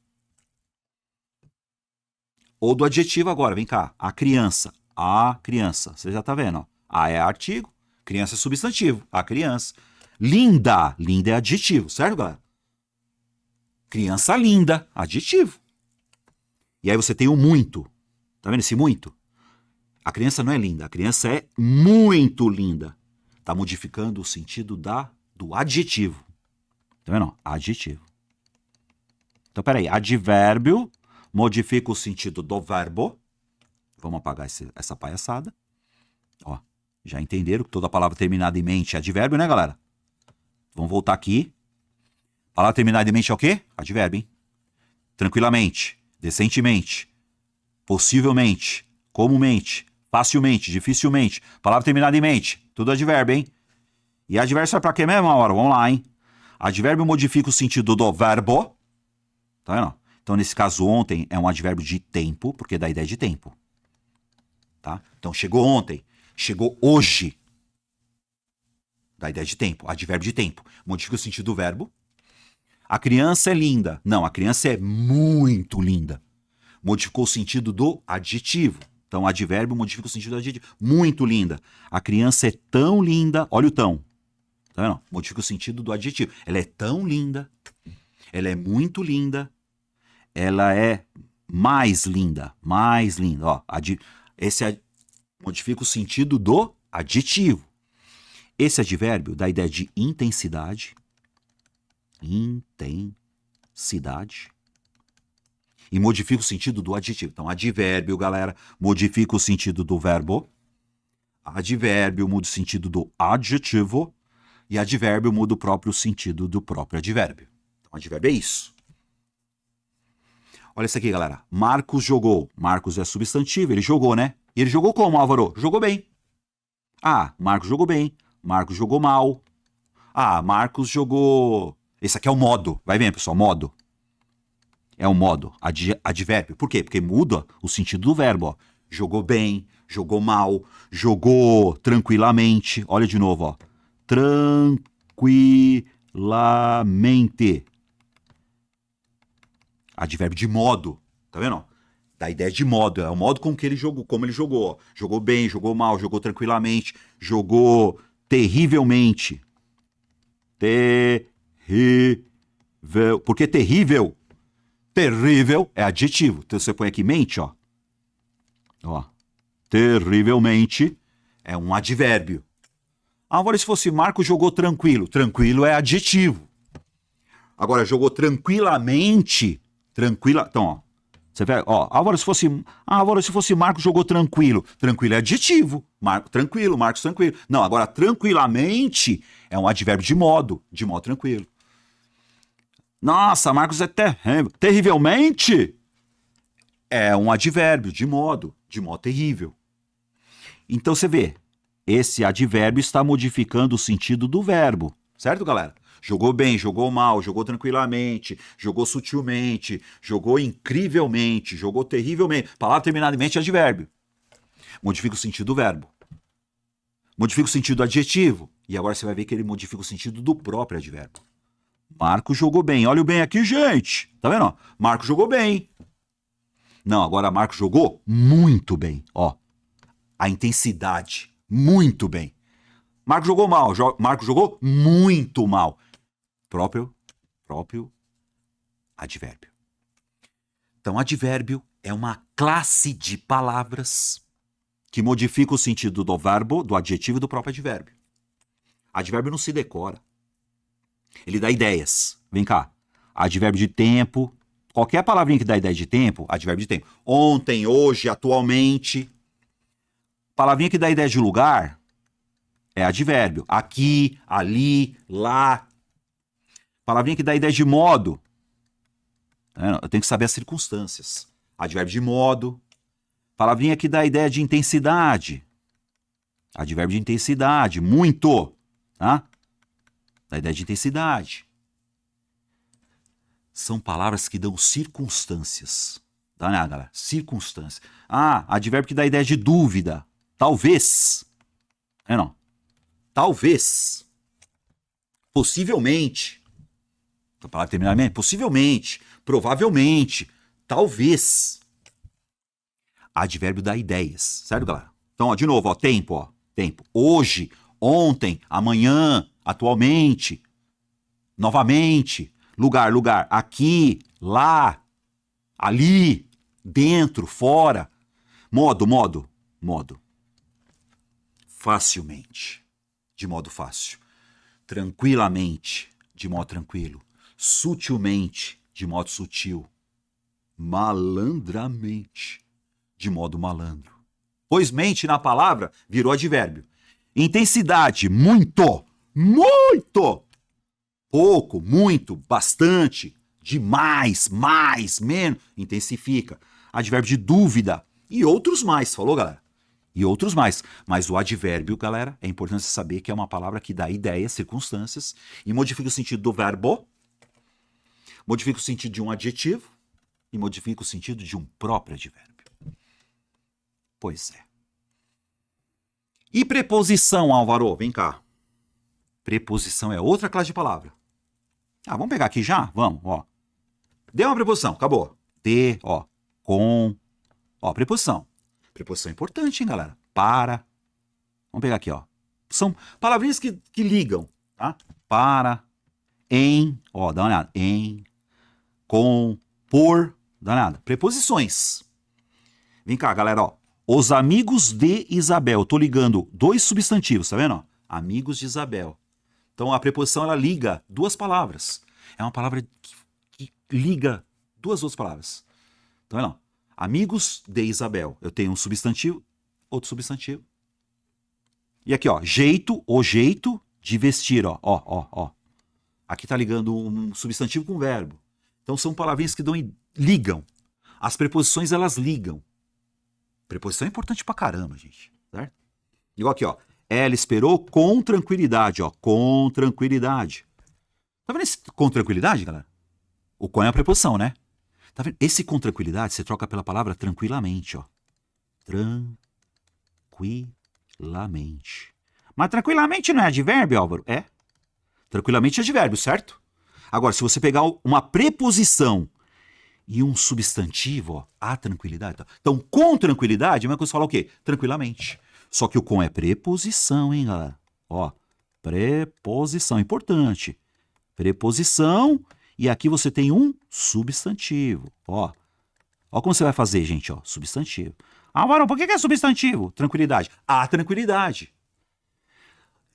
Ou do adjetivo agora, vem cá. A criança. A criança. Você já tá vendo, ó. A é artigo, criança é substantivo. A criança. Linda. Linda é adjetivo, certo, galera? Criança linda, adjetivo. E aí você tem o muito. Tá vendo esse muito? A criança não é linda, a criança é muito linda. Tá modificando o sentido do adjetivo. Tá vendo? Adjetivo. Então, peraí. Advérbio modifica o sentido do verbo. Vamos apagar essa palhaçada. Ó, já entenderam que toda palavra terminada em mente é advérbio, né, galera? Vamos voltar aqui. Palavra terminada em mente é o quê? Advérbio, hein? Tranquilamente, decentemente, possivelmente, comumente, facilmente, dificilmente. Palavra terminada em mente, tudo advérbio, hein? E advérbio serve pra quê mesmo, hora? Vamos lá, hein? Advérbio modifica o sentido do verbo. Tá vendo? Então, nesse caso, ontem é um advérbio de tempo, porque dá a ideia de tempo. Tá? Então, chegou ontem, chegou hoje. Dá a ideia de tempo, advérbio de tempo. Modifica o sentido do verbo. A criança é linda. Não, a criança é muito linda. Modificou o sentido do adjetivo. Então, advérbio modifica o sentido do adjetivo. Muito linda. A criança é tão linda. Olha o tão. Tá vendo? Modifica o sentido do adjetivo. Ela é tão linda. Ela é muito linda. Ela é mais linda. Mais linda. Ó, modifica o sentido do adjetivo. Esse advérbio dá a ideia de intensidade. Intensidade. E modifica o sentido do adjetivo. Então, advérbio, galera, modifica o sentido do verbo. Advérbio muda o sentido do adjetivo. E advérbio muda o próprio sentido do próprio advérbio. Então, advérbio é isso. Olha isso aqui, galera. Marcos jogou. Marcos é substantivo, ele jogou, né? E ele jogou como, Álvaro? Jogou bem. Ah, Marcos jogou bem. Marcos jogou mal. Ah, Marcos jogou... Esse aqui é o modo. Vai vendo, pessoal, modo. É o modo, advérbio. Por quê? Porque muda o sentido do verbo. Ó. Jogou bem, jogou mal, jogou tranquilamente. Olha de novo, ó. Tranquilamente. Advérbio de modo. Tá vendo? Dá a ideia de modo. É o modo com que ele jogou, como ele jogou. Ó. Jogou bem, jogou mal, jogou tranquilamente, jogou terrivelmente. Terrível. Por que terrível? Terrível é adjetivo. Então você põe aqui mente, ó. Ó. Terrivelmente é um advérbio. Agora, se fosse Marcos jogou tranquilo. Tranquilo é adjetivo. Agora, jogou tranquilamente. Tranquila. Então, ó. Você vê, ó. Agora, se fosse Marcos jogou tranquilo. Tranquilo é adjetivo. Tranquilo, Marcos tranquilo. Não, agora, tranquilamente é um advérbio de modo. De modo tranquilo. Nossa, Marcos é terrível. Terrivelmente é um advérbio de modo terrível. Então você vê, esse advérbio está modificando o sentido do verbo, certo, galera? Jogou bem, jogou mal, jogou tranquilamente, jogou sutilmente, jogou incrivelmente, jogou terrivelmente. Palavra terminada em mente é advérbio. Modifica o sentido do verbo. Modifica o sentido do adjetivo. E agora você vai ver que ele modifica o sentido do próprio advérbio. Marcos jogou bem. Olha o bem aqui, gente. Tá vendo? Ó? Marcos jogou bem. Não, agora Marcos jogou muito bem. Ó, a intensidade. Muito bem. Marcos jogou mal. Marcos jogou muito mal. Próprio advérbio. Então, advérbio é uma classe de palavras que modifica o sentido do verbo, do adjetivo e do próprio advérbio. Advérbio não se decora. Ele dá ideias. Vem cá. Advérbio de tempo. Qualquer palavrinha que dá ideia de tempo, advérbio de tempo. Ontem, hoje, atualmente. Palavrinha que dá ideia de lugar é advérbio. Aqui, ali, lá. Palavrinha que dá ideia de modo. Eu tenho que saber as circunstâncias. Advérbio de modo. Palavrinha que dá ideia de intensidade. Advérbio de intensidade. Muito. Tá? Da ideia de intensidade. São palavras que dão circunstâncias. Tá, né, galera? Circunstâncias. Ah, advérbio que dá ideia de dúvida. Talvez. É não. Talvez. Possivelmente. A palavra terminada, possivelmente. Provavelmente. Talvez. Advérbio dá ideias. Certo, galera? Então, ó, de novo, ó, tempo, ó. Tempo. Hoje, ontem, amanhã, atualmente, novamente, lugar, lugar, aqui, lá, ali, dentro, fora, modo, modo, modo, facilmente, de modo fácil, tranquilamente, de modo tranquilo, sutilmente, de modo sutil, malandramente, de modo malandro. Pois mente na palavra virou advérbio. Intensidade, muito, muito. Pouco, muito, bastante, demais, mais, menos, intensifica. Advérbio de dúvida e outros mais, falou, galera? E outros mais. Mas o advérbio, galera, é importante você saber que é uma palavra que dá ideias, circunstâncias e modifica o sentido do verbo, modifica o sentido de um adjetivo e modifica o sentido de um próprio advérbio. Pois é. E preposição, Álvaro? Vem cá. Preposição é outra classe de palavra. Ah, vamos pegar aqui já? Vamos, ó. Deu uma preposição, acabou. De, ó, com, ó, preposição. Preposição é importante, hein, galera? Para. Vamos pegar aqui, ó. São palavrinhas que ligam, tá? Para, em, ó, dá uma olhada. Em, com, por, dá uma olhada. Preposições. Vem cá, galera, ó. Os amigos de Isabel. Tô ligando dois substantivos, tá vendo? Ó? Amigos de Isabel. Então a preposição ela liga duas palavras. É uma palavra que liga duas outras palavras. Então, não. Amigos de Isabel. Eu tenho um substantivo, outro substantivo. E aqui, ó, jeito, o jeito de vestir, ó, ó, ó, ó. Aqui tá ligando um substantivo com um verbo. Então são palavrinhas que ligam. As preposições elas ligam. Preposição é importante pra caramba, gente. Certo? Igual aqui, ó. Ela esperou com tranquilidade, ó. Com tranquilidade. Tá vendo esse com tranquilidade, galera? O com é a preposição, né? Tá vendo? Esse com tranquilidade você troca pela palavra tranquilamente, ó. Tranquilamente. Mas tranquilamente não é advérbio, Álvaro? É. Tranquilamente é advérbio, certo? Agora, se você pegar uma preposição e um substantivo, ó, a tranquilidade. Tá? Então, com tranquilidade, é uma coisa falar o quê? Tranquilamente. Só que o com é preposição, hein, galera? Ó, preposição, importante. Preposição, e aqui você tem um substantivo. Ó como você vai fazer, gente, ó, substantivo. Ah, Varão, por que é substantivo? Tranquilidade. A tranquilidade.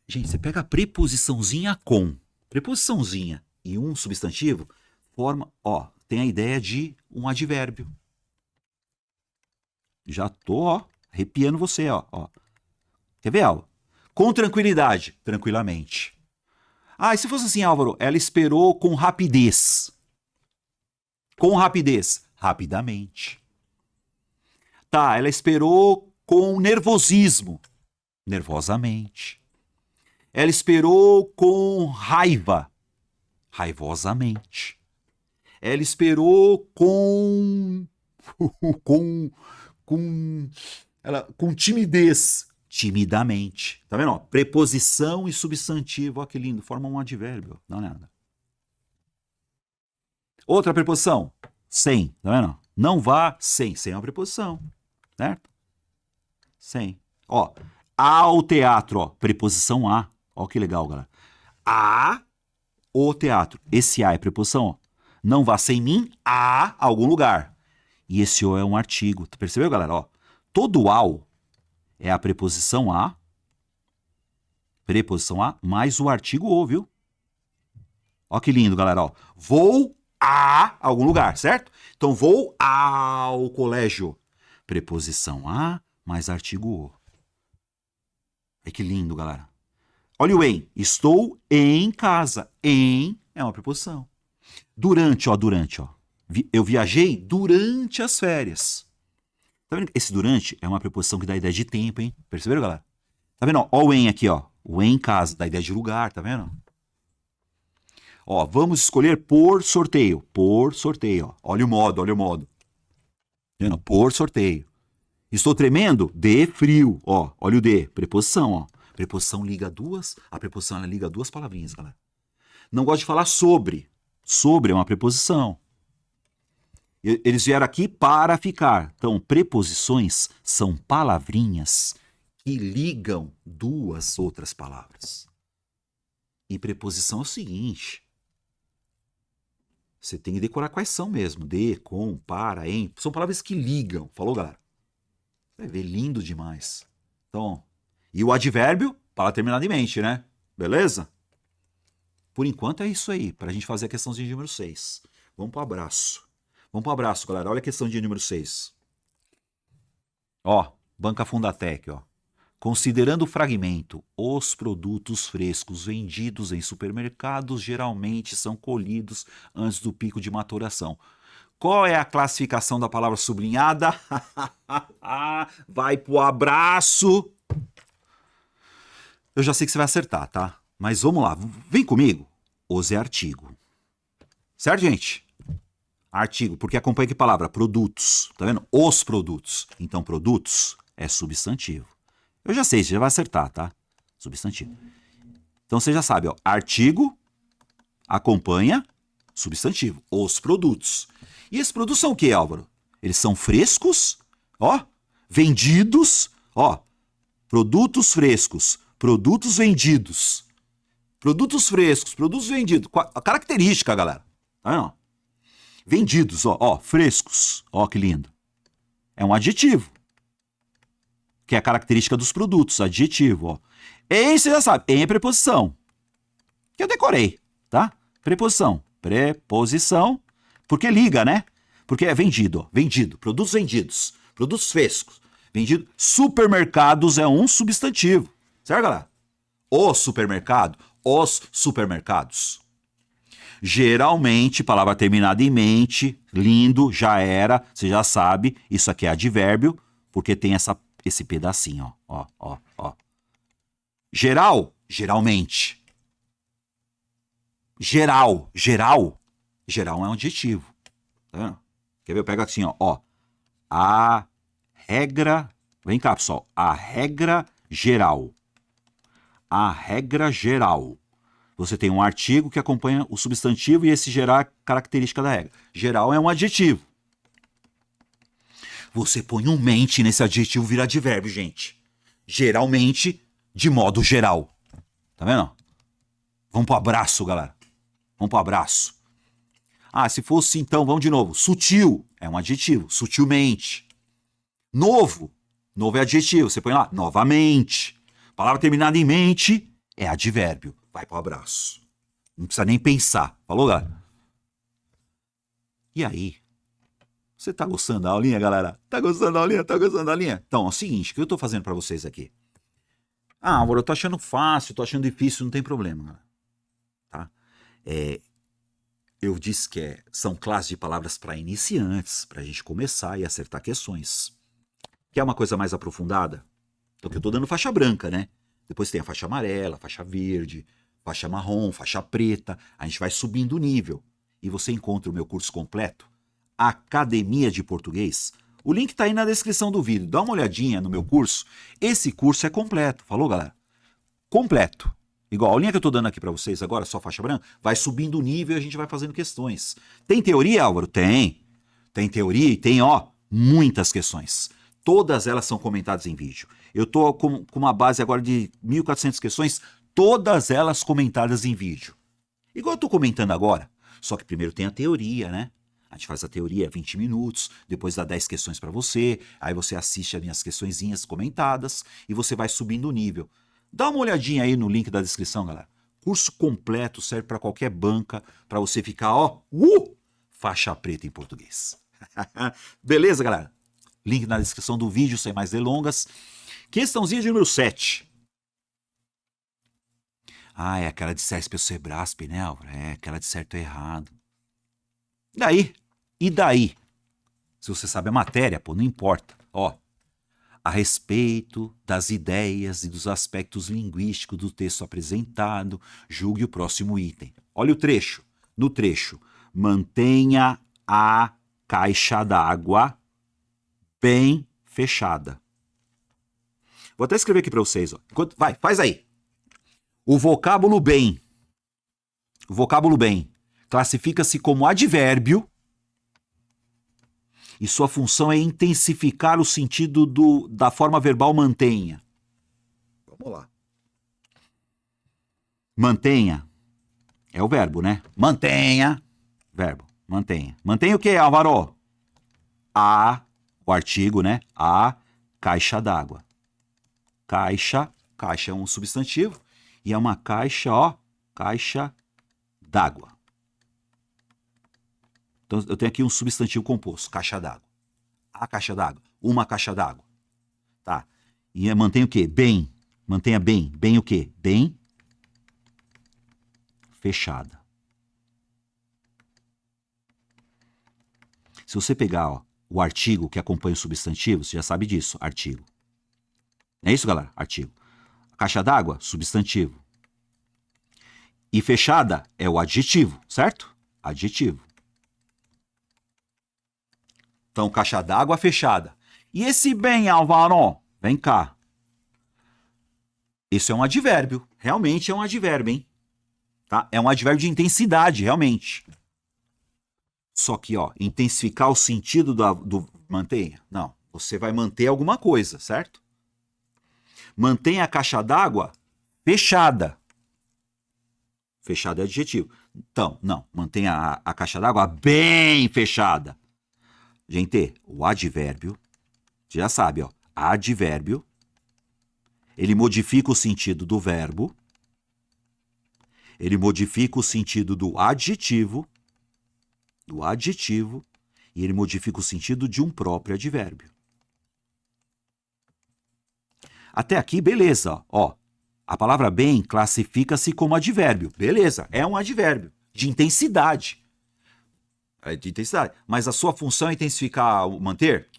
Gente, você pega a preposiçãozinha com, preposiçãozinha e um substantivo, forma, ó, tem a ideia de um advérbio. Já tô, ó, arrepiando você, ó. Quer ver, Álvaro? Com tranquilidade, tranquilamente. Ah, e se fosse assim, Álvaro, ela esperou com rapidez. Com rapidez, rapidamente. Tá, ela esperou com nervosismo, nervosamente. Ela esperou com raiva, raivosamente. Ela esperou com timidez, timidamente. Tá vendo? Ó, preposição e substantivo, ó que lindo, formam um advérbio. Não é nada. Outra preposição, sem, tá vendo? Não vá sem, sem é uma preposição, certo? Sem. Ó, ao teatro, ó, preposição a. Ó que legal, galera. A, o teatro. Esse a é preposição, ó. Não vá sem mim a algum lugar. E esse o é um artigo. Percebeu, galera? Ó, todo ao é a preposição a mais o artigo o, viu? Ó que lindo, galera. Ó, vou a algum lugar, certo? Então, vou ao colégio. Preposição a mais artigo o. É que lindo, galera. Olha o em. Estou em casa. Em é uma preposição. Durante, ó. Eu viajei durante as férias. Tá vendo? Esse durante é uma preposição que dá ideia de tempo, hein? Perceberam, galera? Tá vendo? Ó o em aqui, ó. O em casa dá ideia de lugar, tá vendo? Ó, vamos escolher por sorteio. Por sorteio, ó. Olha o modo. Tá vendo? Por sorteio. Estou tremendo de frio, ó. Olha o de. Preposição, ó. Preposição liga duas. A preposição ela liga duas palavrinhas, galera. Não gosto de falar sobre. Sobre é uma preposição. Eles vieram aqui para ficar. Então, preposições são palavrinhas que ligam duas outras palavras. E preposição é o seguinte. Você tem que decorar quais são mesmo. De, com, para, em. São palavras que ligam. Falou, galera? Você vai ver, lindo demais. Então, e o advérbio, para terminar de mente, né? Beleza? Por enquanto é isso aí, para a gente fazer a questãozinha de número 6. Vamos pro abraço. Vamos pro abraço, galera. Olha a questão de número 6. Ó, Banca Fundatec, ó. Considerando o fragmento, os produtos frescos vendidos em supermercados geralmente são colhidos antes do pico de maturação. Qual é a classificação da palavra sublinhada? Vai pro abraço. Eu já sei que você vai acertar, tá? Mas vamos lá, vem comigo. Os é artigo. Certo, gente? Artigo, porque acompanha que palavra? Produtos. Tá vendo? Os produtos. Então, produtos é substantivo. Eu já sei, você já vai acertar, tá? Substantivo. Então, você já sabe, ó. Artigo acompanha substantivo. Os produtos. E esses produtos são o que, Álvaro? Eles são frescos, ó. Vendidos, ó. Produtos frescos. Produtos vendidos. Produtos frescos, produtos vendidos. A característica, galera. Tá vendo? Vendidos, ó, frescos. Ó, que lindo. É um adjetivo. Que é a característica dos produtos, adjetivo, ó. Em, você já sabe, em é preposição. Que eu decorei, tá? Preposição. Preposição. Porque liga, né? Porque é vendido, ó. Vendido. Produtos vendidos. Produtos frescos. Vendido. Supermercados é um substantivo. Certo, galera? O supermercado. Os supermercados. Geralmente, palavra terminada em mente, lindo, já era, você já sabe, isso aqui é advérbio, porque tem esse pedacinho, ó. Geral, geralmente. Geral é um adjetivo. Tá vendo? Quer ver? Eu pego assim, ó. A regra, vem cá, pessoal, a regra geral. A regra geral. Você tem um artigo que acompanha o substantivo e esse geral é a característica da regra. Geral é um adjetivo. Você põe um mente nesse adjetivo, vira advérbio, gente. Geralmente, de modo geral. Tá vendo? Vamos pro abraço, galera. Vamos pro abraço. Ah, se fosse então, vamos de novo. Sutil é um adjetivo. Sutilmente. Novo. Novo é adjetivo. Você põe lá, novamente. Palavra terminada em mente é advérbio. Vai pro abraço. Não precisa nem pensar. Falou, galera? E aí? Você tá gostando da aulinha, galera? Tá gostando da aulinha? Tá gostando da aulinha? Então, é o seguinte, o que eu tô fazendo pra vocês aqui? Ah, Álvaro, eu tô achando fácil, tô achando difícil, não tem problema, galera. Tá? Eu disse que são classes de palavras para iniciantes, pra gente começar e acertar questões. Quer uma coisa mais aprofundada? Então, que eu tô dando faixa branca, né? Depois tem a faixa amarela, faixa verde, faixa marrom, faixa preta. A gente vai subindo o nível. E você encontra o meu curso completo, Academia de Português. O link tá aí na descrição do vídeo. Dá uma olhadinha no meu curso. Esse curso é completo. Falou, galera? Completo. Igual a linha que eu tô dando aqui para vocês agora, só faixa branca, vai subindo o nível e a gente vai fazendo questões. Tem teoria, Álvaro? Tem. Tem teoria e tem, muitas questões. Todas elas são comentadas em vídeo. Eu tô com uma base agora de 1.400 questões, todas elas comentadas em vídeo. Igual eu tô comentando agora, só que primeiro tem a teoria, né? A gente faz a teoria 20 minutos, depois dá 10 questões para você, aí você assiste as minhas questõezinhas comentadas e você vai subindo o nível. Dá uma olhadinha aí no link da descrição, galera. Curso completo, serve para qualquer banca, para você ficar, faixa preta em português. Beleza, galera? Link na descrição do vídeo, sem mais delongas. Questãozinha de número 7. Ah, é aquela de CESP ou Sebrasp, né, Álvaro? É aquela de certo ou errado. E daí? Se você sabe a matéria, não importa. A respeito das ideias e dos aspectos linguísticos do texto apresentado, julgue o próximo item. Olha o trecho. No trecho, mantenha a caixa d'água bem fechada. Vou até escrever aqui para vocês. Vai, faz aí. O vocábulo bem classifica-se como advérbio e sua função é intensificar o sentido da forma verbal mantenha. Vamos lá. Mantenha. É o verbo, né? Mantenha. Verbo. Mantenha. Mantenha o que, Álvaro? O artigo, né? A caixa d'água. Caixa é um substantivo e é uma caixa, ó, caixa d'água. Então, eu tenho aqui um substantivo composto, caixa d'água. A caixa d'água, uma caixa d'água. Tá? E mantém o quê? Bem. Mantenha bem. Bem o quê? Bem fechada. Se você pegar, ó, o artigo que acompanha o substantivo, você já sabe disso, artigo. Não é isso, galera? Artigo. Caixa d'água, substantivo. E fechada é o adjetivo, certo? Adjetivo. Então, caixa d'água fechada. E esse bem, Álvaro? Vem cá. Isso é um advérbio. Realmente é um advérbio, hein? Tá? É um advérbio de intensidade, realmente. Só que, ó, intensificar o sentido do mantenha? Não. Você vai manter alguma coisa, certo? Mantenha a caixa d'água fechada. Fechada é adjetivo. Então, não. Mantenha a caixa d'água bem fechada. Gente, o advérbio, você já sabe, ó. Advérbio, ele modifica o sentido do verbo, ele modifica o sentido do adjetivo, e ele modifica o sentido de um próprio advérbio. Até aqui, beleza, ó. A palavra bem classifica-se como advérbio. Beleza, é um advérbio de intensidade. É de intensidade. Mas a sua função é intensificar o manter?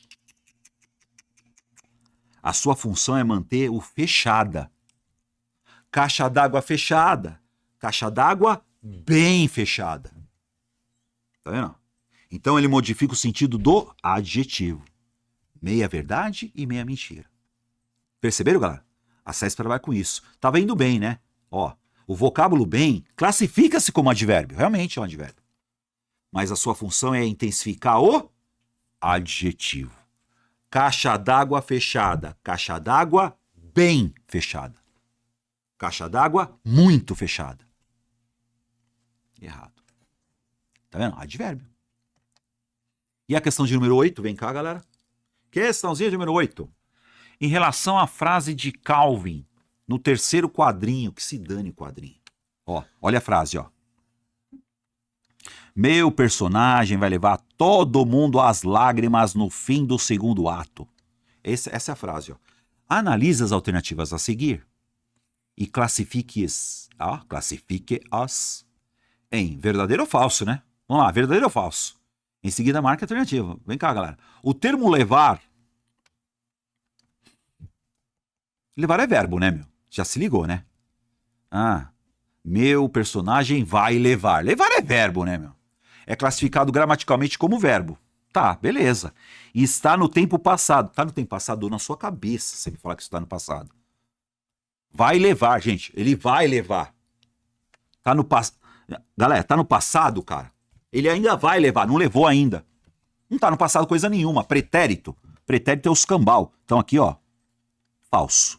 A sua função é manter o fechada. Caixa d'água fechada. Caixa d'água bem fechada. Tá vendo? Então ele modifica o sentido do adjetivo. Meia verdade e meia mentira. Perceberam, galera? A SESP trabalha com isso. Tava indo bem, né? Ó, o vocábulo bem classifica-se como advérbio. Realmente é um advérbio. Mas a sua função é intensificar o adjetivo. Caixa d'água fechada. Caixa d'água bem fechada. Caixa d'água muito fechada. Errado. Tá vendo? Advérbio. E a questão de número 8? Vem cá, galera. Questãozinha de número 8. Em relação à frase de Calvin, no terceiro quadrinho, que se dane o quadrinho. Ó, olha a frase, ó. Meu personagem vai levar todo mundo às lágrimas no fim do segundo ato. Essa é a frase, ó. Analise as alternativas a seguir e classifique-as em verdadeiro ou falso, né? Vamos lá, verdadeiro ou falso? Em seguida, marque a alternativa. Vem cá, galera. O termo levar... Levar é verbo, né, meu? Já se ligou, né? Ah, meu personagem vai levar. Levar é verbo, né, meu? É classificado gramaticalmente como verbo. Tá, beleza. E está no tempo passado. Tá no tempo passado ou na sua cabeça, você me falar que isso está no passado. Vai levar, gente. Ele vai levar. Tá no passado. Galera, tá no passado, cara. Ele ainda vai levar, não levou ainda. Não tá no passado coisa nenhuma. Pretérito. Pretérito é os cambal. Então aqui, ó. Falso.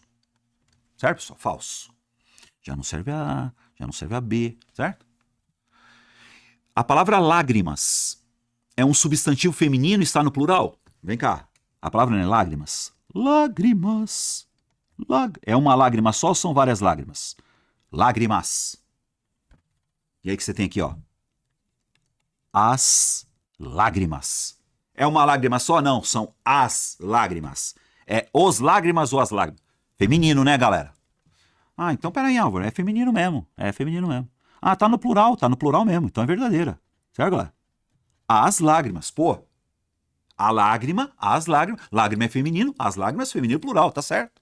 Certo, pessoal? Falso. Já não serve a A, já não serve a B, certo? A palavra lágrimas é um substantivo feminino e está no plural? Vem cá. A palavra não é lágrimas? Lágrimas. É uma lágrima só ou são várias lágrimas? Lágrimas. E aí que você tem aqui, ó. As lágrimas. É uma lágrima só? Não, são as lágrimas. É os lágrimas ou as lágrimas? Feminino, né, galera? Ah, então peraí, Álvaro, é feminino mesmo. É feminino mesmo. Ah, tá no plural mesmo, então é verdadeira. Certo, galera? As lágrimas, pô. A lágrima, as lágrimas. Lágrima é feminino, as lágrimas, feminino plural, tá certo.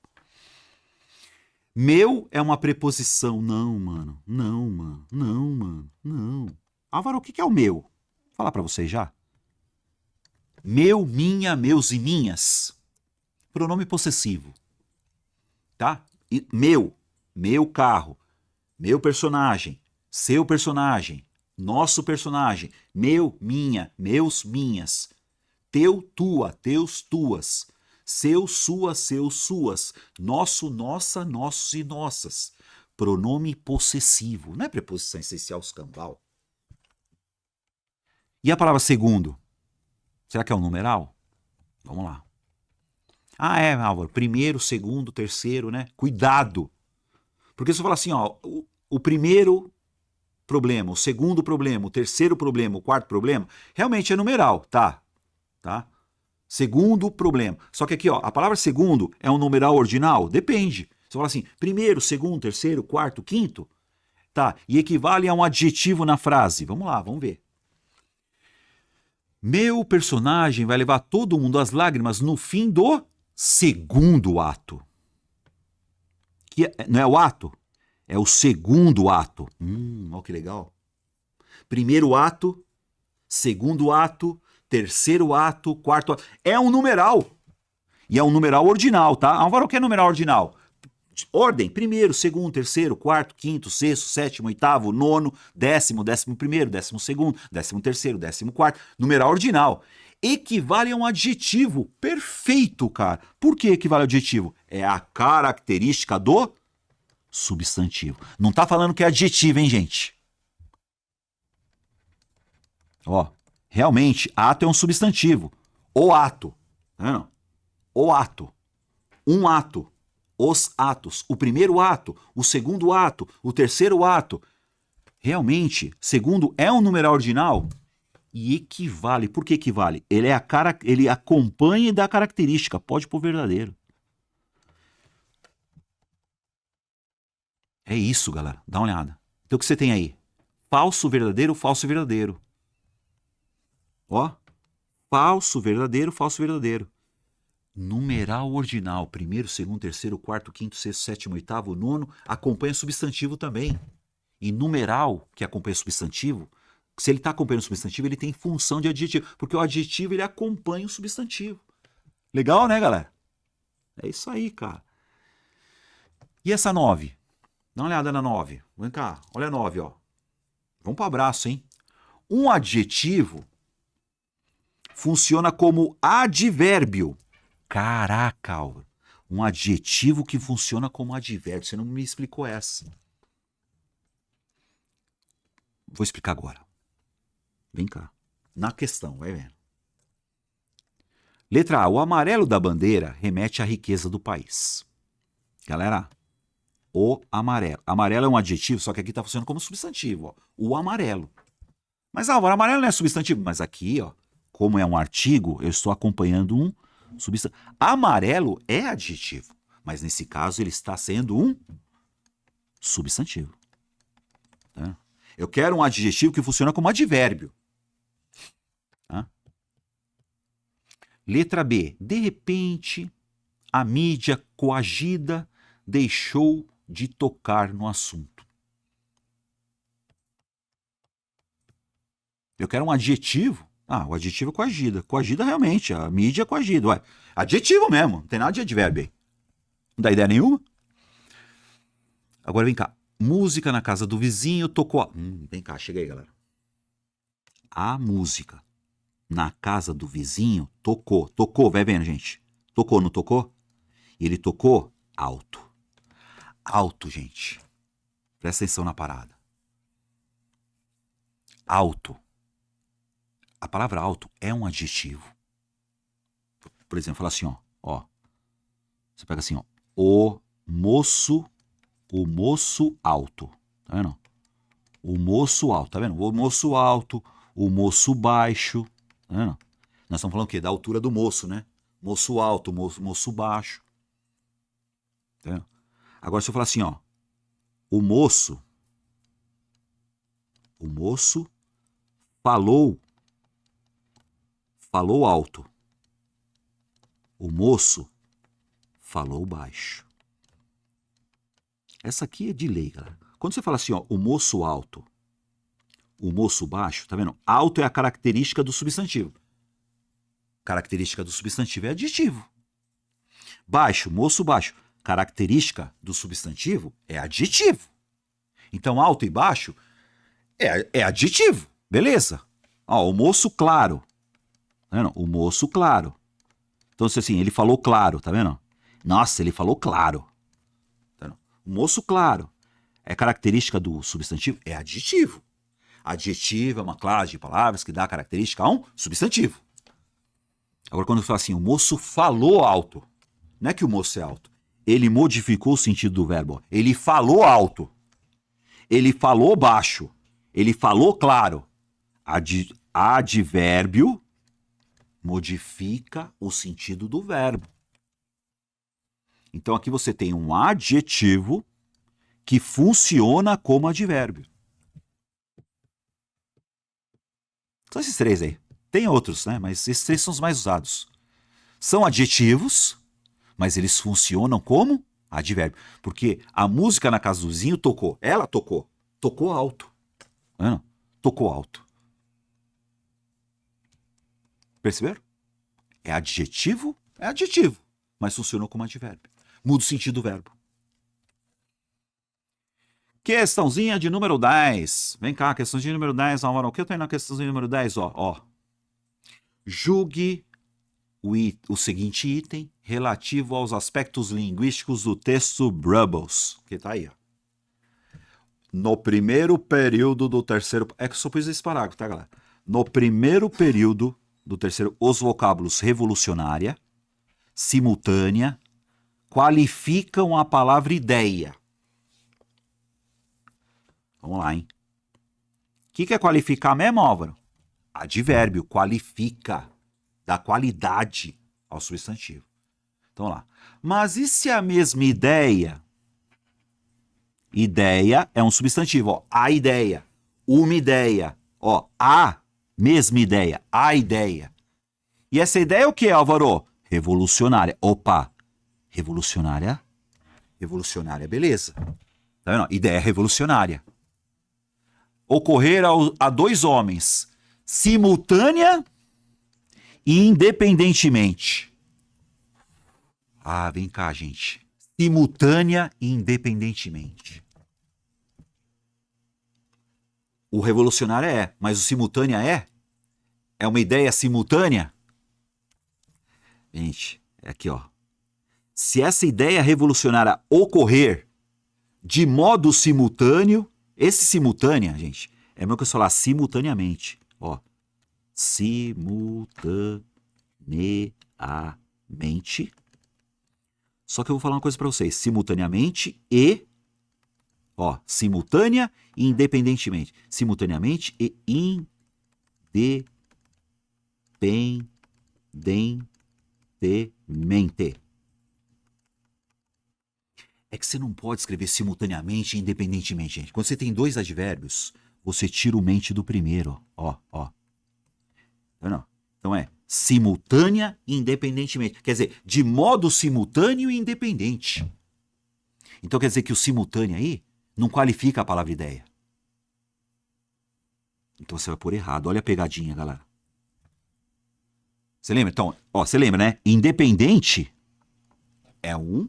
Meu é uma preposição. Não, mano. Não. Álvaro, o que é o meu? Vou falar pra vocês já. Meu, minha, meus e minhas. Pronome possessivo. Tá? E meu carro, meu personagem, seu personagem, nosso personagem, meu, minha, meus, minhas, teu, tua, teus, tuas, seu, sua, seus, suas, nosso, nossa, nossos e nossas, pronome possessivo, não é preposição essencial escambau. E a palavra segundo? Será que é um numeral? Vamos lá. Ah, é, Álvaro, primeiro, segundo, terceiro, né? Cuidado! Porque se eu falar assim, ó, o primeiro problema, o segundo problema, o terceiro problema, o quarto problema, realmente é numeral, tá? Segundo problema. Só que aqui, ó, a palavra segundo é um numeral ordinal? Depende. Você fala assim, primeiro, segundo, terceiro, quarto, quinto, tá? E equivale a um adjetivo na frase. Vamos lá, vamos ver. Meu personagem vai levar todo mundo às lágrimas no fim do segundo ato. Não é o ato? É o segundo ato. Olha que legal. Primeiro ato, segundo ato, terceiro ato, quarto ato. É um numeral. E é um numeral ordinal, tá? Álvaro, o que é numeral ordinal? Ordem, primeiro, segundo, terceiro, quarto, quinto, sexto, sétimo, oitavo, nono, décimo, 11º, 12º, 13º, 14º. Numeral ordinal. Equivale a um adjetivo. Perfeito, cara. Por que equivale ao adjetivo? É a característica do substantivo. Não tá falando que é adjetivo, hein, gente? Ó, realmente, ato é um substantivo. O ato. Tá vendo? O ato. Um ato. Os atos. O primeiro ato. O segundo ato. O terceiro ato. Realmente, segundo é um numeral ordinal e equivale. Por que equivale? Ele acompanha e dá característica. Pode pôr verdadeiro. É isso, galera. Dá uma olhada. Então o que você tem aí? Falso, verdadeiro, falso, verdadeiro. Ó. Falso, verdadeiro, falso, verdadeiro. Numeral ordinal. Primeiro, segundo, terceiro, quarto, quinto, sexto, sétimo, oitavo, nono. Acompanha substantivo também. E numeral, que acompanha substantivo, se ele está acompanhando o substantivo, ele tem função de adjetivo. Porque o adjetivo, ele acompanha o substantivo. Legal, né, galera? É isso aí, cara. E essa 9? Dá uma olhada na 9. Vem cá, olha a 9, ó. Vamos para o abraço, hein? Um adjetivo funciona como advérbio. Caraca, Álvaro. Um adjetivo que funciona como advérbio. Você não me explicou essa. Vou explicar agora. Vem cá. Na questão, vai vendo. Letra A. O amarelo da bandeira remete à riqueza do país. Galera, o amarelo. Amarelo é um adjetivo, só que aqui está funcionando como substantivo. Ó. O amarelo. Mas, Álvaro, amarelo não é substantivo. Mas aqui, ó, como é um artigo, eu estou acompanhando um substantivo. Amarelo é adjetivo, mas nesse caso ele está sendo um substantivo. Tá? Eu quero um adjetivo que funciona como advérbio. Tá? Letra B. De repente, a mídia coagida deixou de tocar no assunto. Eu quero um adjetivo. O adjetivo é coagida. Coagida realmente, a mídia é coagida. Ué, adjetivo mesmo, não tem nada de advérbio aí. Não dá ideia nenhuma? Agora vem cá. Música na casa do vizinho tocou. Vem cá, chega aí, galera. A música na casa do vizinho tocou. Tocou, vai vendo, gente. Tocou, não tocou? Ele tocou alto. Alto, gente. Presta atenção na parada. Alto. A palavra alto é um adjetivo. Por exemplo, fala assim, ó. Você pega assim, ó. O moço alto. Tá vendo? O moço alto, tá vendo? O moço alto, o moço baixo. Tá vendo? Nós estamos falando o quê? Da altura do moço, né? Moço alto, moço baixo. Tá vendo? Agora se eu falar assim, ó. O moço falou alto. O moço falou baixo. Essa aqui é de lei, galera. Quando você fala assim, ó, o moço alto, o moço baixo, tá vendo? Alto é a característica do substantivo. Característica do substantivo é adjetivo. Baixo, moço baixo. Característica do substantivo é adjetivo. Então, alto e baixo é adjetivo. Beleza? Ó, o moço claro. Tá vendo? O moço claro. Então, assim, ele falou claro, tá vendo? Nossa, ele falou claro. Tá vendo? O moço claro. é característica do substantivo? É adjetivo. Adjetivo é uma classe de palavras que dá característica a um substantivo. Agora, quando eu falo assim, o moço falou alto, não é que o moço é alto. Ele modificou o sentido do verbo. Ele falou alto. Ele falou baixo. Ele falou claro. Advérbio modifica o sentido do verbo. Então aqui você tem um adjetivo que funciona como advérbio. São esses três aí. Tem outros, né? Mas esses três são os mais usados. São adjetivos, mas eles funcionam como advérbio. Porque a música na casa do vizinho tocou. Ela tocou. Tocou alto. Não, tocou alto. Perceberam? É adjetivo, mas funcionou como advérbio. Muda o sentido do verbo. Questãozinha de número 10. Vem cá, questãozinha de número 10, Álvaro. O que eu tenho na questãozinha de número 10? Ó. Julgue o seguinte item relativo aos aspectos linguísticos do texto Brubbles. Que tá aí, ó. No primeiro período do terceiro... É que eu só pus esse parágrafo, tá, galera? No primeiro período do terceiro, os vocábulos revolucionária, simultânea, qualificam a palavra ideia. Vamos lá, hein? O que é qualificar mesmo, Álvaro? Advérbio, qualifica, dá qualidade ao substantivo. Então, vamos lá. Mas e se a mesma ideia... Ideia é um substantivo, ó. A ideia, uma ideia, ó. A mesma ideia, a ideia. E essa ideia é o que, Álvaro? Revolucionária. Opa, revolucionária, beleza. Tá vendo? Ideia revolucionária. Ocorrer a dois homens, simultânea e independentemente. Ah, vem cá, gente. Simultânea e independentemente. O revolucionário é, mas o simultânea é? É uma ideia simultânea? Gente, é aqui, ó. Se essa ideia revolucionária ocorrer de modo simultâneo, esse simultânea, gente, é mesmo que eu falar simultaneamente, ó. Simultaneamente. Só que eu vou falar uma coisa para vocês, simultaneamente e, ó, simultânea e independentemente. Simultaneamente e independentemente. É que você não pode escrever simultaneamente e independentemente, gente. Quando você tem dois advérbios, você tira o mente do primeiro, ó. Não. Então é simultânea e independentemente. Quer dizer, de modo simultâneo e independente. Então quer dizer que o simultâneo aí não qualifica a palavra ideia. Então você vai pôr errado. Olha a pegadinha, galera. Você lembra? Então, ó, você lembra, né? Independente é um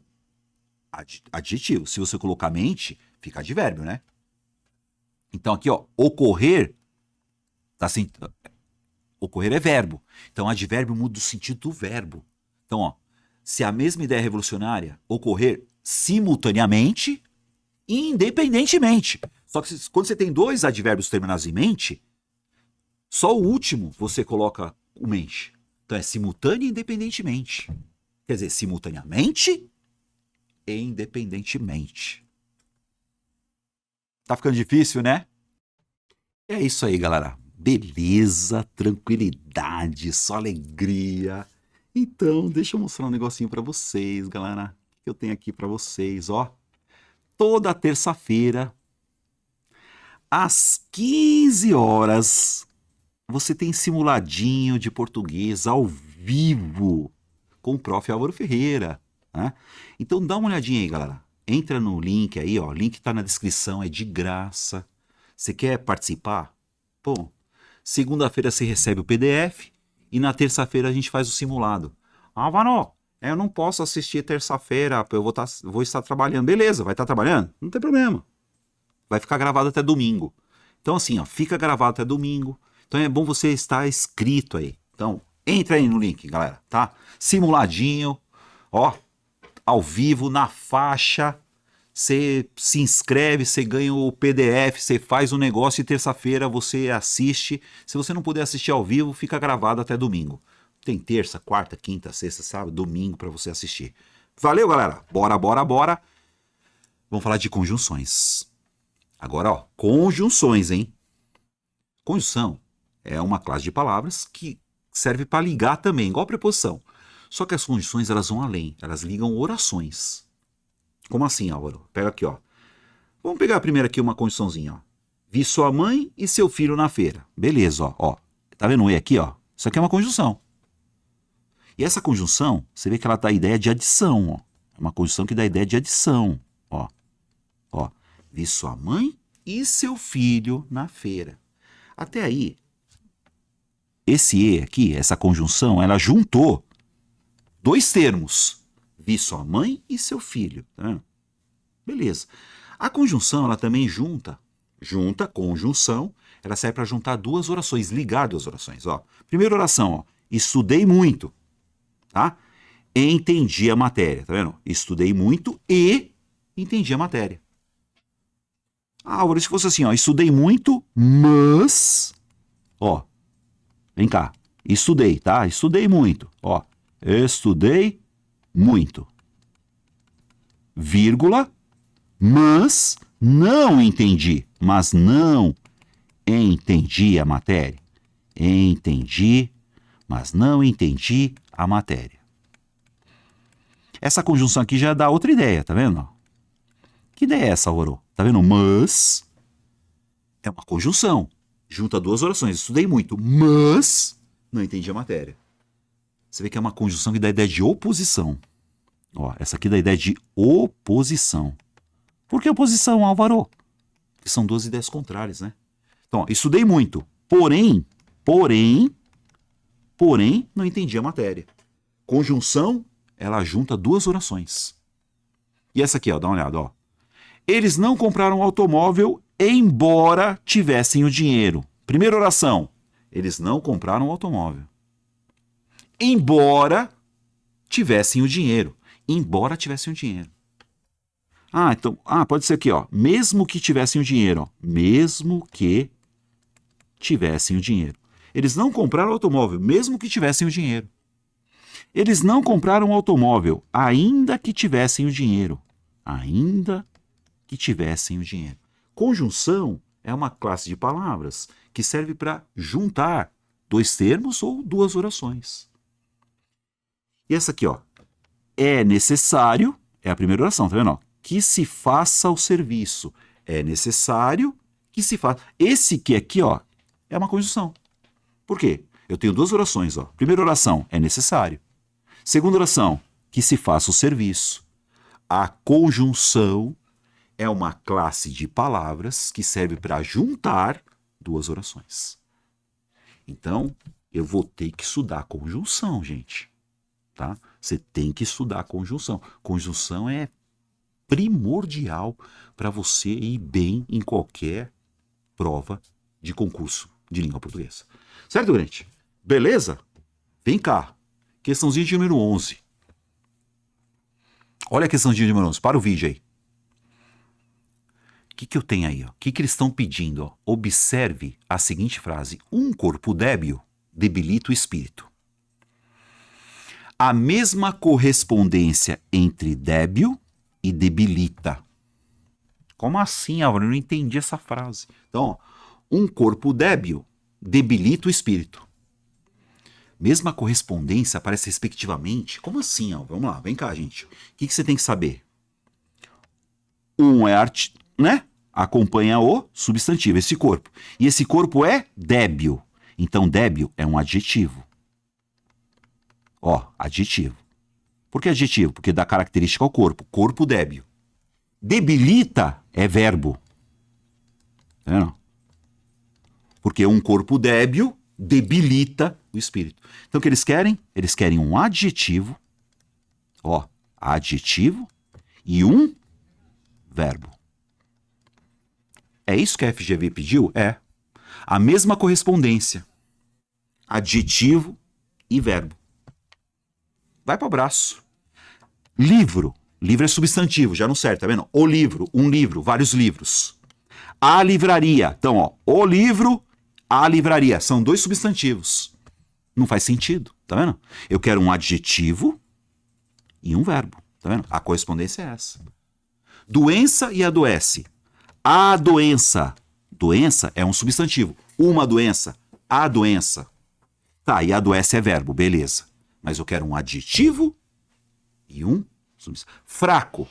adjetivo. Se você colocar mente, fica advérbio, né? Então aqui, ó, ocorrer, tá assim, ocorrer é verbo. Então advérbio muda o sentido do verbo. Então, ó, se a mesma ideia revolucionária ocorrer simultaneamente e independentemente. Só que quando você tem dois advérbios terminados em mente, só o último você coloca o mente. Então é simultâneo e independentemente. Quer dizer, simultaneamente e independentemente. Tá ficando difícil, né? É isso aí, galera. Beleza, tranquilidade, só alegria. Então, deixa eu mostrar um negocinho pra vocês, galera. O que eu tenho aqui pra vocês, ó. Toda terça-feira, às 15 horas, você tem simuladinho de português ao vivo com o Prof. Álvaro Ferreira, né? Então dá uma olhadinha aí, galera. Entra no link aí, ó. O link tá na descrição, é de graça. Você quer participar? Pô, segunda-feira você recebe o PDF e na terça-feira a gente faz o simulado. Álvaro, eu não posso assistir terça-feira, eu vou estar trabalhando. Beleza, vai estar trabalhando? Não tem problema. Vai ficar gravado até domingo. Então assim, ó, fica gravado até domingo. Então é bom você estar inscrito aí. Então, entra aí no link, galera, tá? Simuladinho, ó, ao vivo, na faixa, você se inscreve, você ganha o PDF, você faz o negócio e terça-feira você assiste. Se você não puder assistir ao vivo, fica gravado até domingo. Tem terça, quarta, quinta, sexta, sábado, domingo para você assistir. Valeu, galera. Bora, bora, bora. Vamos falar de conjunções. Agora, ó, conjunções, hein? Conjunção é uma classe de palavras que serve para ligar também, igual preposição. Só que as conjunções, elas vão além. Elas ligam orações. Como assim, Álvaro? Pega aqui, ó. Vamos pegar primeiro aqui uma conjunçãozinha, ó. Vi sua mãe e seu filho na feira. Beleza, ó. Tá vendo o E aqui, ó? Isso aqui é uma conjunção. E essa conjunção, você vê que ela dá a ideia de adição, ó. É uma conjunção que dá a ideia de adição, ó. Ó. Vi sua mãe e seu filho na feira. Até aí, esse E aqui, essa conjunção, ela juntou dois termos. Vi sua mãe e seu filho. Tá vendo? Beleza. A conjunção, ela também junta, conjunção, ela serve para juntar duas orações, ligar duas orações. Ó. Primeira oração, ó. Estudei muito. Tá? Entendi a matéria. Tá vendo? Estudei muito e entendi a matéria. Agora, se fosse assim, ó. Estudei muito, mas... Ó. Vem cá. Estudei, tá? Estudei muito. Ó. Estudei muito. Vírgula, mas não entendi. Mas não entendi a matéria. Entendi, mas não entendi a matéria. Essa conjunção aqui já dá outra ideia, tá vendo? Que ideia é essa, Álvaro? Tá vendo? Mas é uma conjunção. Junta duas orações. Estudei muito, mas não entendi a matéria. Você vê que é uma conjunção que dá a ideia de oposição. Ó, essa aqui dá a ideia de oposição. Por que oposição, Álvaro? Porque são duas ideias contrárias, né? Então, ó, estudei muito, porém, não entendi a matéria. Conjunção, ela junta duas orações. E essa aqui, ó, dá uma olhada, ó. Eles não compraram um automóvel, embora tivessem o dinheiro. Primeira oração. Eles não compraram um automóvel. Embora tivessem o dinheiro. Embora tivessem o dinheiro. Então, pode ser aqui, ó. Mesmo que tivessem o dinheiro, ó. Mesmo que tivessem o dinheiro. Eles não compraram o automóvel, mesmo que tivessem o dinheiro. Eles não compraram o automóvel, ainda que tivessem o dinheiro. Ainda que tivessem o dinheiro. Conjunção é uma classe de palavras que serve para juntar dois termos ou duas orações. E essa aqui, ó. É necessário, é a primeira oração, tá vendo? Ó? Que se faça o serviço. É necessário que se faça. Esse que aqui, ó, é uma conjunção. Por quê? Eu tenho duas orações, ó. Primeira oração, é necessário. Segunda oração, que se faça o serviço. A conjunção é uma classe de palavras que serve para juntar duas orações. Então, eu vou ter que estudar conjunção, gente. Tá? Você tem que estudar conjunção. Conjunção é primordial para você ir bem em qualquer prova de concurso de língua portuguesa. Certo, gente? Beleza? Vem cá. Questãozinha de número 11. Olha a questãozinha de número 11. Para o vídeo aí. O que eu tenho aí? O que eles estão pedindo? Ó? Observe a seguinte frase. Um corpo débil debilita o espírito. A mesma correspondência entre débil e debilita. Como assim, Álvaro? Eu não entendi essa frase. Então, ó, um corpo débil debilita o espírito. Mesma correspondência aparece respectivamente. Como assim, Álvaro? Vamos lá, vem cá, gente. O que você tem que saber? Um é né? Acompanha o substantivo, esse corpo. E esse corpo é débil. Então, débil é um adjetivo. Ó, adjetivo. Por que adjetivo? Porque dá característica ao corpo. Corpo débil. Debilita é verbo. Tá vendo? Porque um corpo débil debilita o espírito. Então, o que eles querem? Eles querem um adjetivo. Ó, adjetivo e um verbo. É isso que a FGV pediu? É. A mesma correspondência. Adjetivo e verbo. Vai para o abraço. Livro Livro é substantivo, já não serve, tá vendo? O livro, um livro, vários livros. A livraria. Então, ó, o livro, a livraria. São dois substantivos. Não faz sentido, tá vendo? Eu quero um adjetivo e um verbo, tá vendo? A correspondência é essa. Doença e adoece. A doença. Doença é um substantivo. Uma doença. A doença. Tá, e adoece é verbo, beleza. Mas eu quero um adjetivo e um substantivo. Fraco.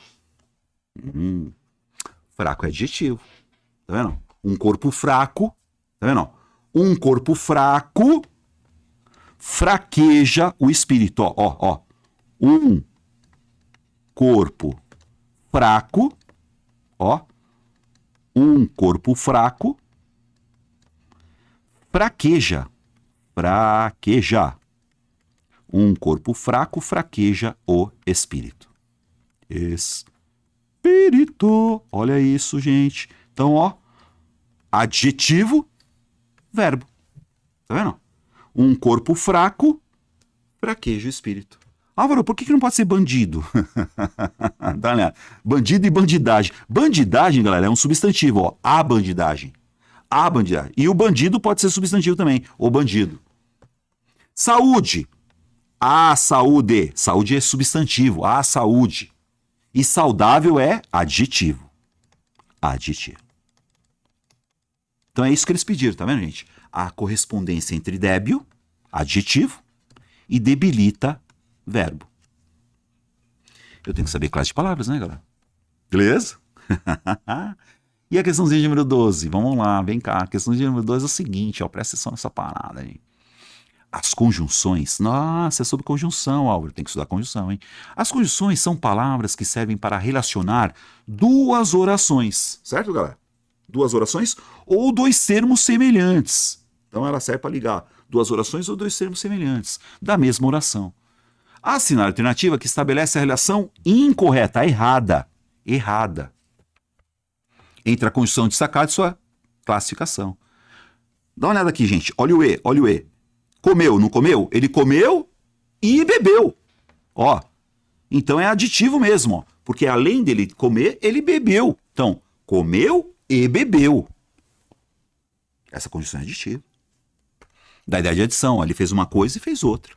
Fraco é adjetivo. Tá vendo? Um corpo fraco. Tá vendo? Um corpo fraco fraqueja o espírito. Ó. Um corpo fraco. Ó. Um corpo fraco fraqueja. Fraqueja. Um corpo fraco fraqueja o espírito. Espírito. Olha isso, gente. Então, ó. Adjetivo, verbo. Tá vendo? Um corpo fraco fraqueja o espírito. Álvaro, por que não pode ser bandido? Dá uma olhada. Bandido e bandidagem. Bandidagem, galera, é um substantivo, ó. A bandidagem. A bandidagem. E o bandido pode ser substantivo também. O bandido. Saúde. A saúde. Saúde é substantivo. A saúde. E saudável é adjetivo. Adjetivo. Então é isso que eles pediram, tá vendo, gente? A correspondência entre débil, adjetivo, e debilita, verbo. Eu tenho que saber classe de palavras, né, galera? Beleza? E a questãozinha de número 12? Vamos lá, vem cá. A questãozinha de número 12 é o seguinte, ó, presta atenção nessa parada aí. As conjunções, nossa, é sobre conjunção, Álvaro, tem que estudar conjunção, hein? As conjunções são palavras que servem para relacionar duas orações, certo, galera? Duas orações ou dois termos semelhantes. Então ela serve para ligar duas orações ou dois termos semelhantes da mesma oração. Há sinal alternativa que estabelece a relação incorreta, errada, entre a conjunção destacada e sua classificação. Dá uma olhada aqui, gente. Olha o E. Comeu, não comeu? Ele comeu e bebeu. Ó. Então é aditivo mesmo, ó. Porque além dele comer, ele bebeu. Então, comeu e bebeu. Essa conjunção é aditiva. Da ideia de adição, ele fez uma coisa e fez outra.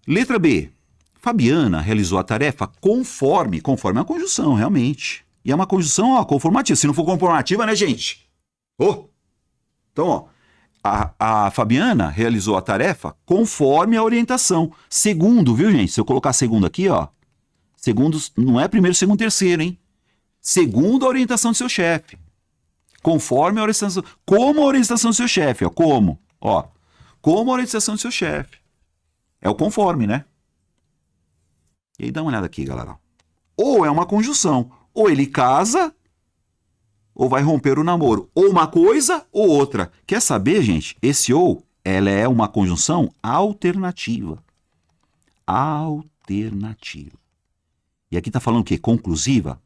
Letra B. Fabiana realizou a tarefa conforme a conjunção, realmente. E é uma conjunção, ó, conformativa. Se não for conformativa, né, gente? Então, ó, a Fabiana realizou a tarefa conforme a orientação. Segundo, viu, gente? Se eu colocar segundo aqui, ó. Segundo não é primeiro, segundo, terceiro, hein? Segundo a orientação do seu chefe. Conforme a orientação. Como a orientação do seu chefe, ó. Como? Ó. Como a orientação do seu chefe. É o conforme, né? E aí dá uma olhada aqui, galera. Ou é uma conjunção. Ou ele casa, ou vai romper o namoro. Ou uma coisa, ou outra. Quer saber, gente? Esse ou, ela é uma conjunção alternativa. Alternativa. E aqui tá falando o quê? Conclusiva?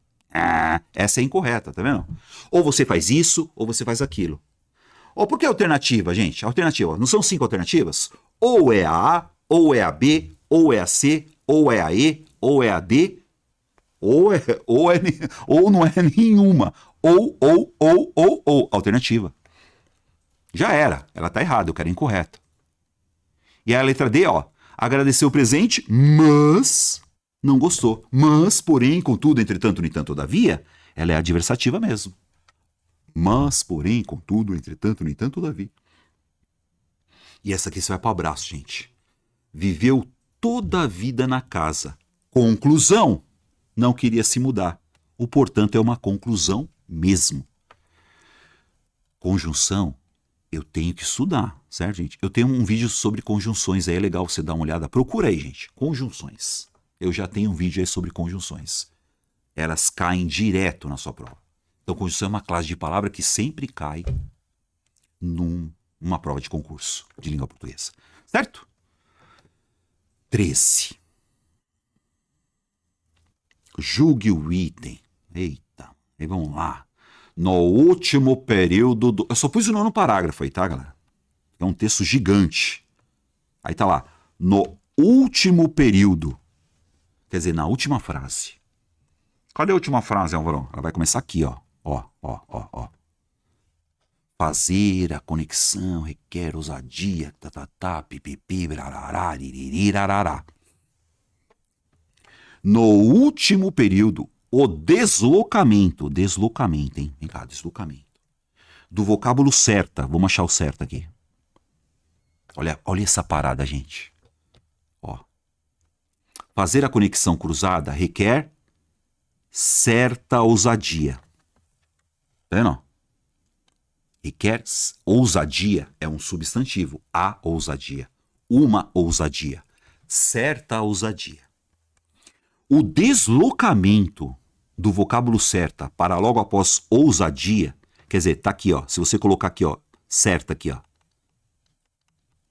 Essa é incorreta, tá vendo? Ou você faz isso, ou você faz aquilo. Ou por que alternativa, gente? Alternativa. Não são 5 alternativas? Ou é a A, ou é a B, ou é a C, ou é a E, ou é a D, ou não é nenhuma. Ou. Alternativa. Já era. Ela tá errada, eu quero incorreta. E a letra D, ó. Agradeceu o presente, mas não gostou. Mas, porém, contudo, entretanto, no entanto, todavia, ela é adversativa mesmo. Mas, porém, contudo, entretanto, no entanto, todavia. E essa aqui você vai para o abraço, gente. Viveu toda a vida na casa. Conclusão, não queria se mudar. O portanto é uma conclusão mesmo. Conjunção, eu tenho que estudar, certo, gente? Eu tenho um vídeo sobre conjunções, aí é legal você dar uma olhada. Procura aí, gente, conjunções. Eu já tenho um vídeo aí sobre conjunções. Elas caem direto na sua prova. Então, conjunção é uma classe de palavra que sempre cai numa prova de concurso de língua portuguesa. Certo? 13. Julgue o item. Eita, aí vamos lá. No último período do... Eu só pus o nono parágrafo aí, tá, galera? É um texto gigante. Aí tá lá. No último período. Quer dizer, na última frase. Cadê a última frase, Álvaro? Ela vai começar aqui, ó. Ó. Fazer a conexão requer ousadia, pipipi, brarará, liririrarará. No último período, o deslocamento, hein? Vem cá, deslocamento. Do vocábulo certa, vamos achar o certo aqui. Olha essa parada, gente. Ó. Fazer a conexão cruzada requer certa ousadia. Tá vendo? Requer ousadia, é um substantivo. A ousadia. Uma ousadia. Certa ousadia. O deslocamento do vocábulo certa para logo após ousadia, quer dizer, tá aqui, ó. Se você colocar aqui, ó, certa aqui, ó.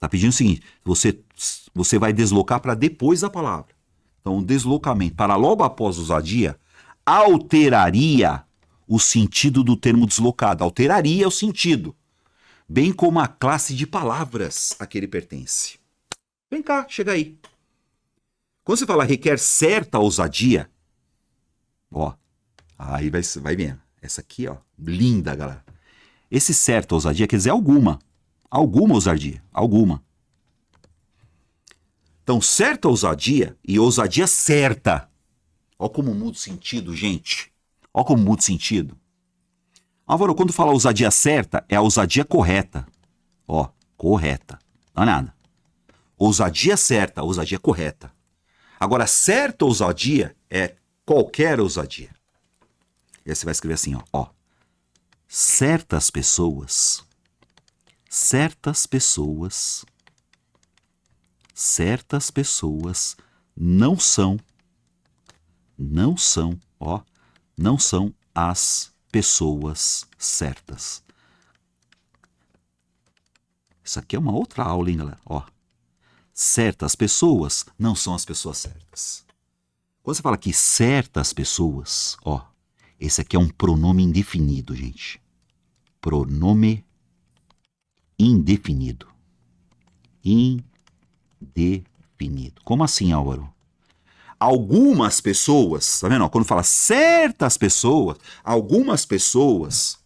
Tá pedindo o seguinte, você vai deslocar para depois da palavra. Então, o deslocamento para logo após ousadia alteraria o sentido do termo deslocado. Alteraria o sentido. Bem como a classe de palavras a que ele pertence. Vem cá, chega aí. Quando você fala requer certa ousadia, ó, aí vai vendo. Essa aqui, ó, linda, galera. Esse certa ousadia quer dizer alguma. Alguma ousadia. Alguma. Então, certa ousadia e ousadia certa. Ó como muda o sentido, gente. Ó como muda o sentido. Álvaro, quando fala ousadia certa, é a ousadia correta. Ó, correta. Não é nada. Ousadia certa, ousadia correta. Agora, certa ousadia é qualquer ousadia. E aí você vai escrever assim, ó. Certas pessoas não são as pessoas certas. Isso aqui é uma outra aula, hein, galera? Ó. Certas pessoas não são as pessoas certas. Quando você fala aqui certas pessoas, ó, esse aqui é um pronome indefinido, gente. Pronome indefinido. Indefinido. Como assim, Álvaro? Algumas pessoas, tá vendo? Quando fala certas pessoas, algumas pessoas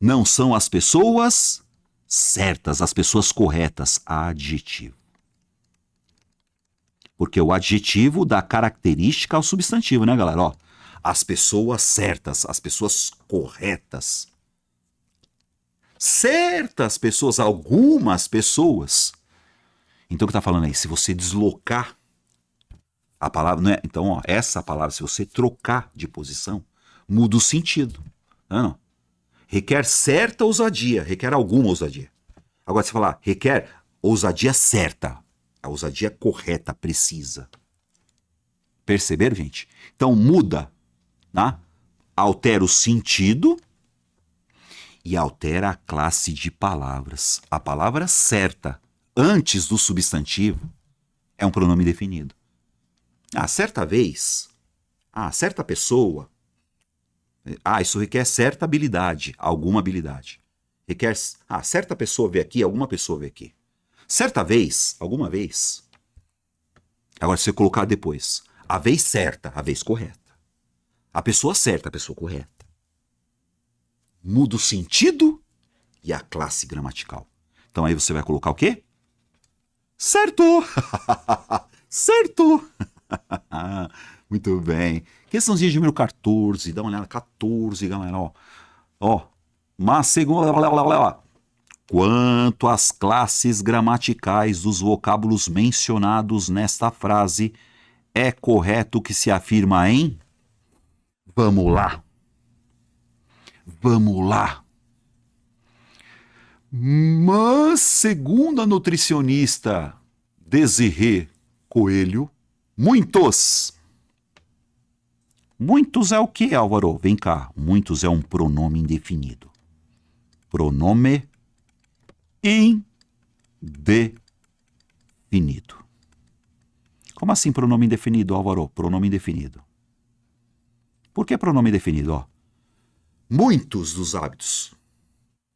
não são as pessoas certas, as pessoas corretas. Adjetivo. Porque o adjetivo dá característica ao substantivo, né, galera? Ó, as pessoas certas, as pessoas corretas. Certas pessoas, algumas pessoas. Então o que tá falando aí? Se você deslocar a palavra, não é? Então, ó, essa palavra, se você trocar de posição, muda o sentido. Não? Requer certa ousadia, requer alguma ousadia. Agora, se falar requer ousadia certa, a ousadia correta, precisa. Perceberam, gente? Então, muda, né? Altera o sentido e altera a classe de palavras. A palavra certa, antes do substantivo, é um pronome definido. Certa vez, certa pessoa, isso requer certa habilidade, alguma habilidade. Requer, certa pessoa vê aqui, alguma pessoa vê aqui. Certa vez, alguma vez. Agora, se você colocar depois, a vez certa, a vez correta. A pessoa certa, a pessoa correta. Muda o sentido e a classe gramatical. Então aí você vai colocar o quê? Certo! Certo! Muito bem. Questãozinha de número 14. Dá uma olhada. 14, galera. Ó. Mas segunda. Quanto às classes gramaticais dos vocábulos mencionados nesta frase, é correto que se afirma em... Vamos lá. Mas, segundo a nutricionista Desirê Coelho, muitos é o que, Álvaro? Vem cá. Muitos é um pronome indefinido. Pronome indefinido. Como assim pronome indefinido, Álvaro? Pronome indefinido. Por que pronome indefinido? Muitos dos hábitos.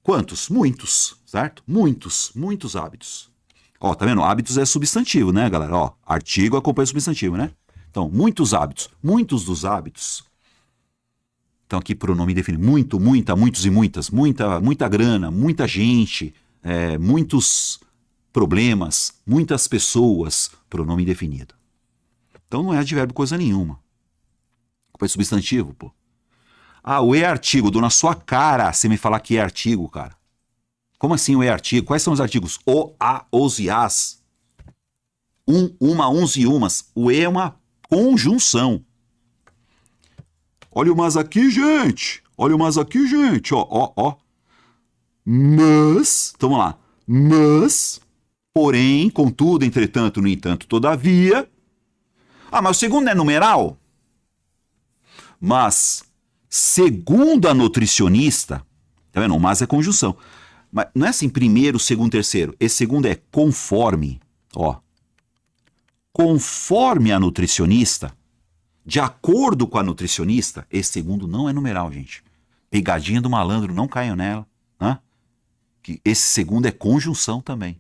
Quantos? Muitos, certo? Muitos hábitos. Tá vendo? Hábitos é substantivo, né, galera? Artigo acompanha o substantivo, né? Então, muitos hábitos. Muitos dos hábitos. Então, aqui pronome define muito, muita, muitos e muitas. Muita grana, muita gente, muitos problemas, muitas pessoas. Pronome indefinido. Então, não é advérbio coisa nenhuma. É substantivo, pô. Ah, o é artigo. Dou na sua cara você me falar que é artigo, cara. Como assim o é artigo? Quais são os artigos? O, a, os e as. Uma, uns e umas. O e é uma conjunção. Olha o mas aqui, gente. Olha o mas aqui, gente. Ó. Mas, então vamos lá. Mas, porém, contudo, entretanto, no entanto, todavia. Ah, mas o segundo não é numeral? Mas, segundo a nutricionista, tá vendo? O mas é conjunção. Mas não é assim primeiro, segundo, terceiro. Esse segundo é conforme. Ó. Conforme a nutricionista, de acordo com a nutricionista, esse segundo não é numeral, gente. Pegadinha do malandro, não caiam nela. Né? Que esse segundo é conjunção também.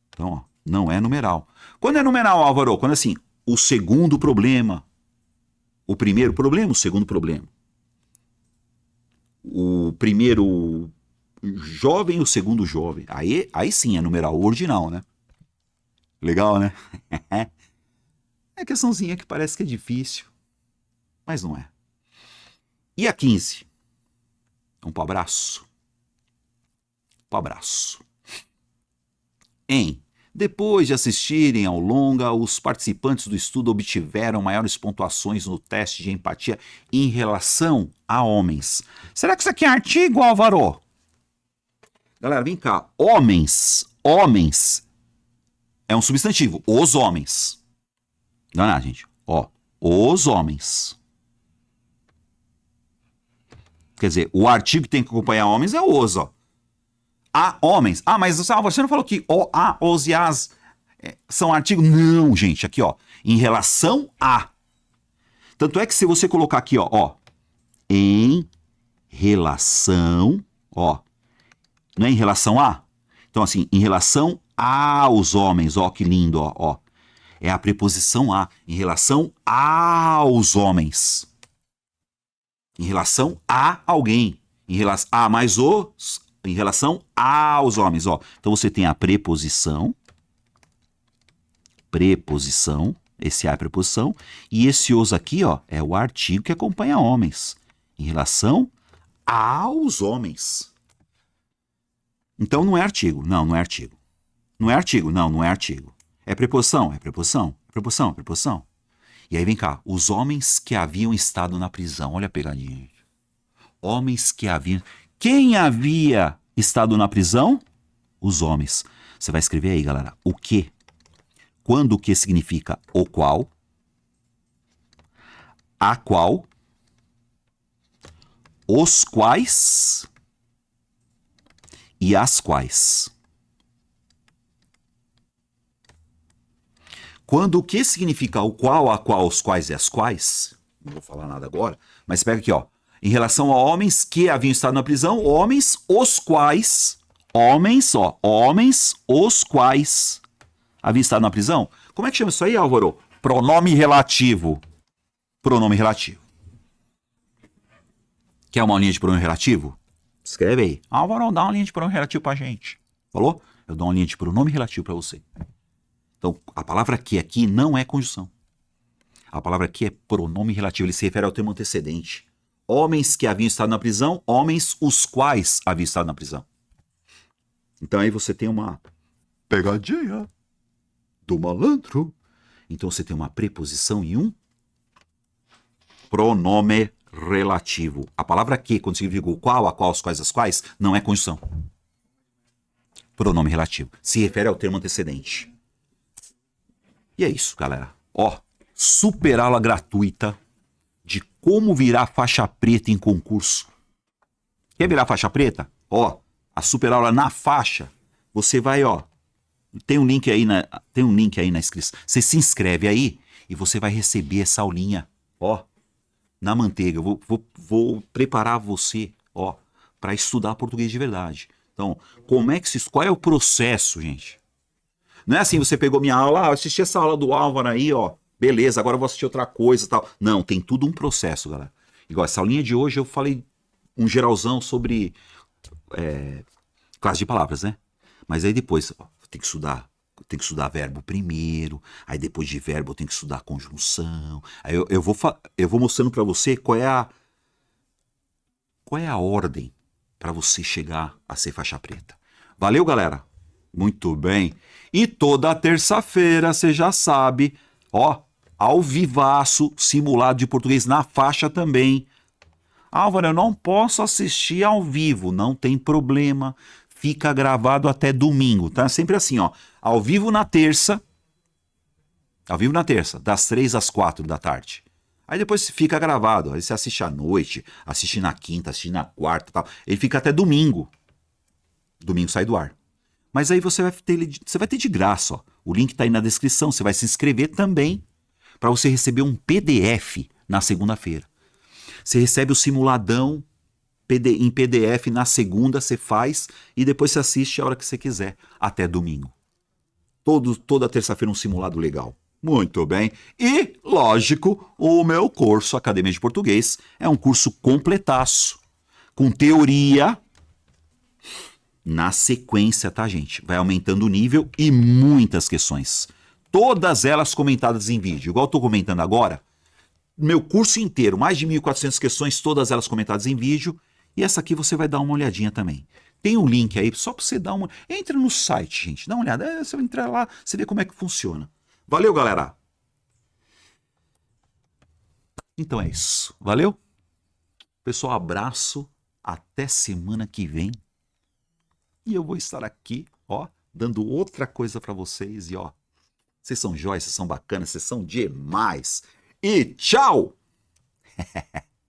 Então, ó, não é numeral. Quando é numeral, Álvaro? Quando é assim, o segundo problema. O primeiro problema, o segundo problema. O primeiro jovem, o segundo jovem. Aí sim é numeral, o ordinal, né? Legal, né? É questãozinha que parece que é difícil, mas não é. E a 15? Vamos pro abraço. Pro abraço. Depois de assistirem ao longa, os participantes do estudo obtiveram maiores pontuações no teste de empatia em relação a homens. Será que isso aqui é artigo, Álvaro? Galera, vem cá. Homens é um substantivo. Os homens. Não é nada, gente. Ó, os homens. Quer dizer, o artigo que tem que acompanhar homens é os, ó. A homens. Ah, mas você não falou que o, a, os e as são artigos? Não, gente. Aqui, ó. Em relação a. Tanto é que se você colocar aqui, ó. Em relação, ó. Não é em relação a? Então, assim, em relação aos homens, ó, que lindo, ó. É a preposição a. Em relação aos homens. Em relação a alguém. Em relação a mais os. Em relação aos homens, ó. Então você tem a preposição. Preposição. Esse a é a preposição. E esse os aqui, ó, é o artigo que acompanha homens. Em relação aos homens. Então não é artigo. Não, não é artigo. Não é artigo. Não, não é artigo. É preposição. É preposição. É preposição. É preposição. E aí vem cá. Os homens que haviam estado na prisão. Olha a pegadinha. Homens que haviam... Quem havia estado na prisão? Os homens. Você vai escrever aí, galera. O que? Quando o que significa o qual, a qual, os quais e as quais. Quando o que significa o qual, a qual, os quais e as quais, não vou falar nada agora, mas pega aqui, ó. Em relação a homens que haviam estado na prisão, homens, os quais, homens, os quais haviam estado na prisão. Como é que chama isso aí, Álvaro? Pronome relativo. Pronome relativo. Quer uma linha de pronome relativo? Escreve aí. Álvaro, dá uma linha de pronome relativo pra gente. Falou? Eu dou uma linha de pronome relativo pra você. Então, a palavra que aqui não é conjunção. A palavra aqui é pronome relativo. Ele se refere ao termo antecedente. Homens que haviam estado na prisão, homens os quais haviam estado na prisão. Então aí você tem uma pegadinha do malandro. Então você tem uma preposição e um pronome relativo. A palavra que, quando significa o qual, a qual, os quais, as quais, não é conjunção. Pronome relativo. Se refere ao termo antecedente. E é isso, galera. Ó, super aula gratuita de como virar faixa preta em concurso. Quer virar faixa preta? Ó, a super aula na faixa. Você vai, ó, tem um link aí na inscrição. Você se inscreve aí e você vai receber essa aulinha, ó, na manteiga. Eu vou preparar você, ó, para estudar português de verdade. Então, qual é o processo, gente? Não é assim, você pegou minha aula, assisti essa aula do Álvaro aí, ó, beleza, agora eu vou assistir outra coisa e tal. Não, tem tudo um processo, galera. Igual essa aulinha de hoje eu falei um geralzão sobre classe de palavras, né? Mas aí depois, ó, tem que estudar verbo primeiro, aí depois de verbo eu tenho que estudar conjunção. Aí eu vou mostrando pra você qual é a ordem para você chegar a ser faixa preta. Valeu, galera? Muito bem. E toda terça-feira, você já sabe, ó, ao vivaço, simulado de português na faixa também. Álvaro, eu não posso assistir ao vivo, não tem problema. Fica gravado até domingo, tá? Sempre assim, ó. Ao vivo na terça, das 3 às 4 da tarde. Aí depois fica gravado, aí você assiste à noite, assiste na quinta, assiste na quarta e tal. Ele fica até domingo. Domingo sai do ar. Mas aí você vai ter de graça, ó. O link tá aí na descrição, você vai se inscrever também para você receber um PDF na segunda-feira. Você recebe o simuladão em PDF na segunda, você faz e depois você assiste a hora que você quiser, até domingo. Toda terça-feira um simulado legal. Muito bem. E, lógico, o meu curso Academia de Português é um curso completaço, com teoria na sequência, tá, gente? Vai aumentando o nível e muitas questões. Todas elas comentadas em vídeo, igual eu tô comentando agora. Meu curso inteiro, mais de 1.400 questões, todas elas comentadas em vídeo. E essa aqui você vai dar uma olhadinha também. Tem um link aí, só para você dar uma... Entra no site, gente, dá uma olhada. Você vai entrar lá, você vê como é que funciona. Valeu, galera! Então é isso. Valeu? Pessoal, abraço. Até semana que vem. E eu vou estar aqui, ó, dando outra coisa para vocês. E, ó, vocês são jóias, vocês são bacanas, vocês são demais. E tchau!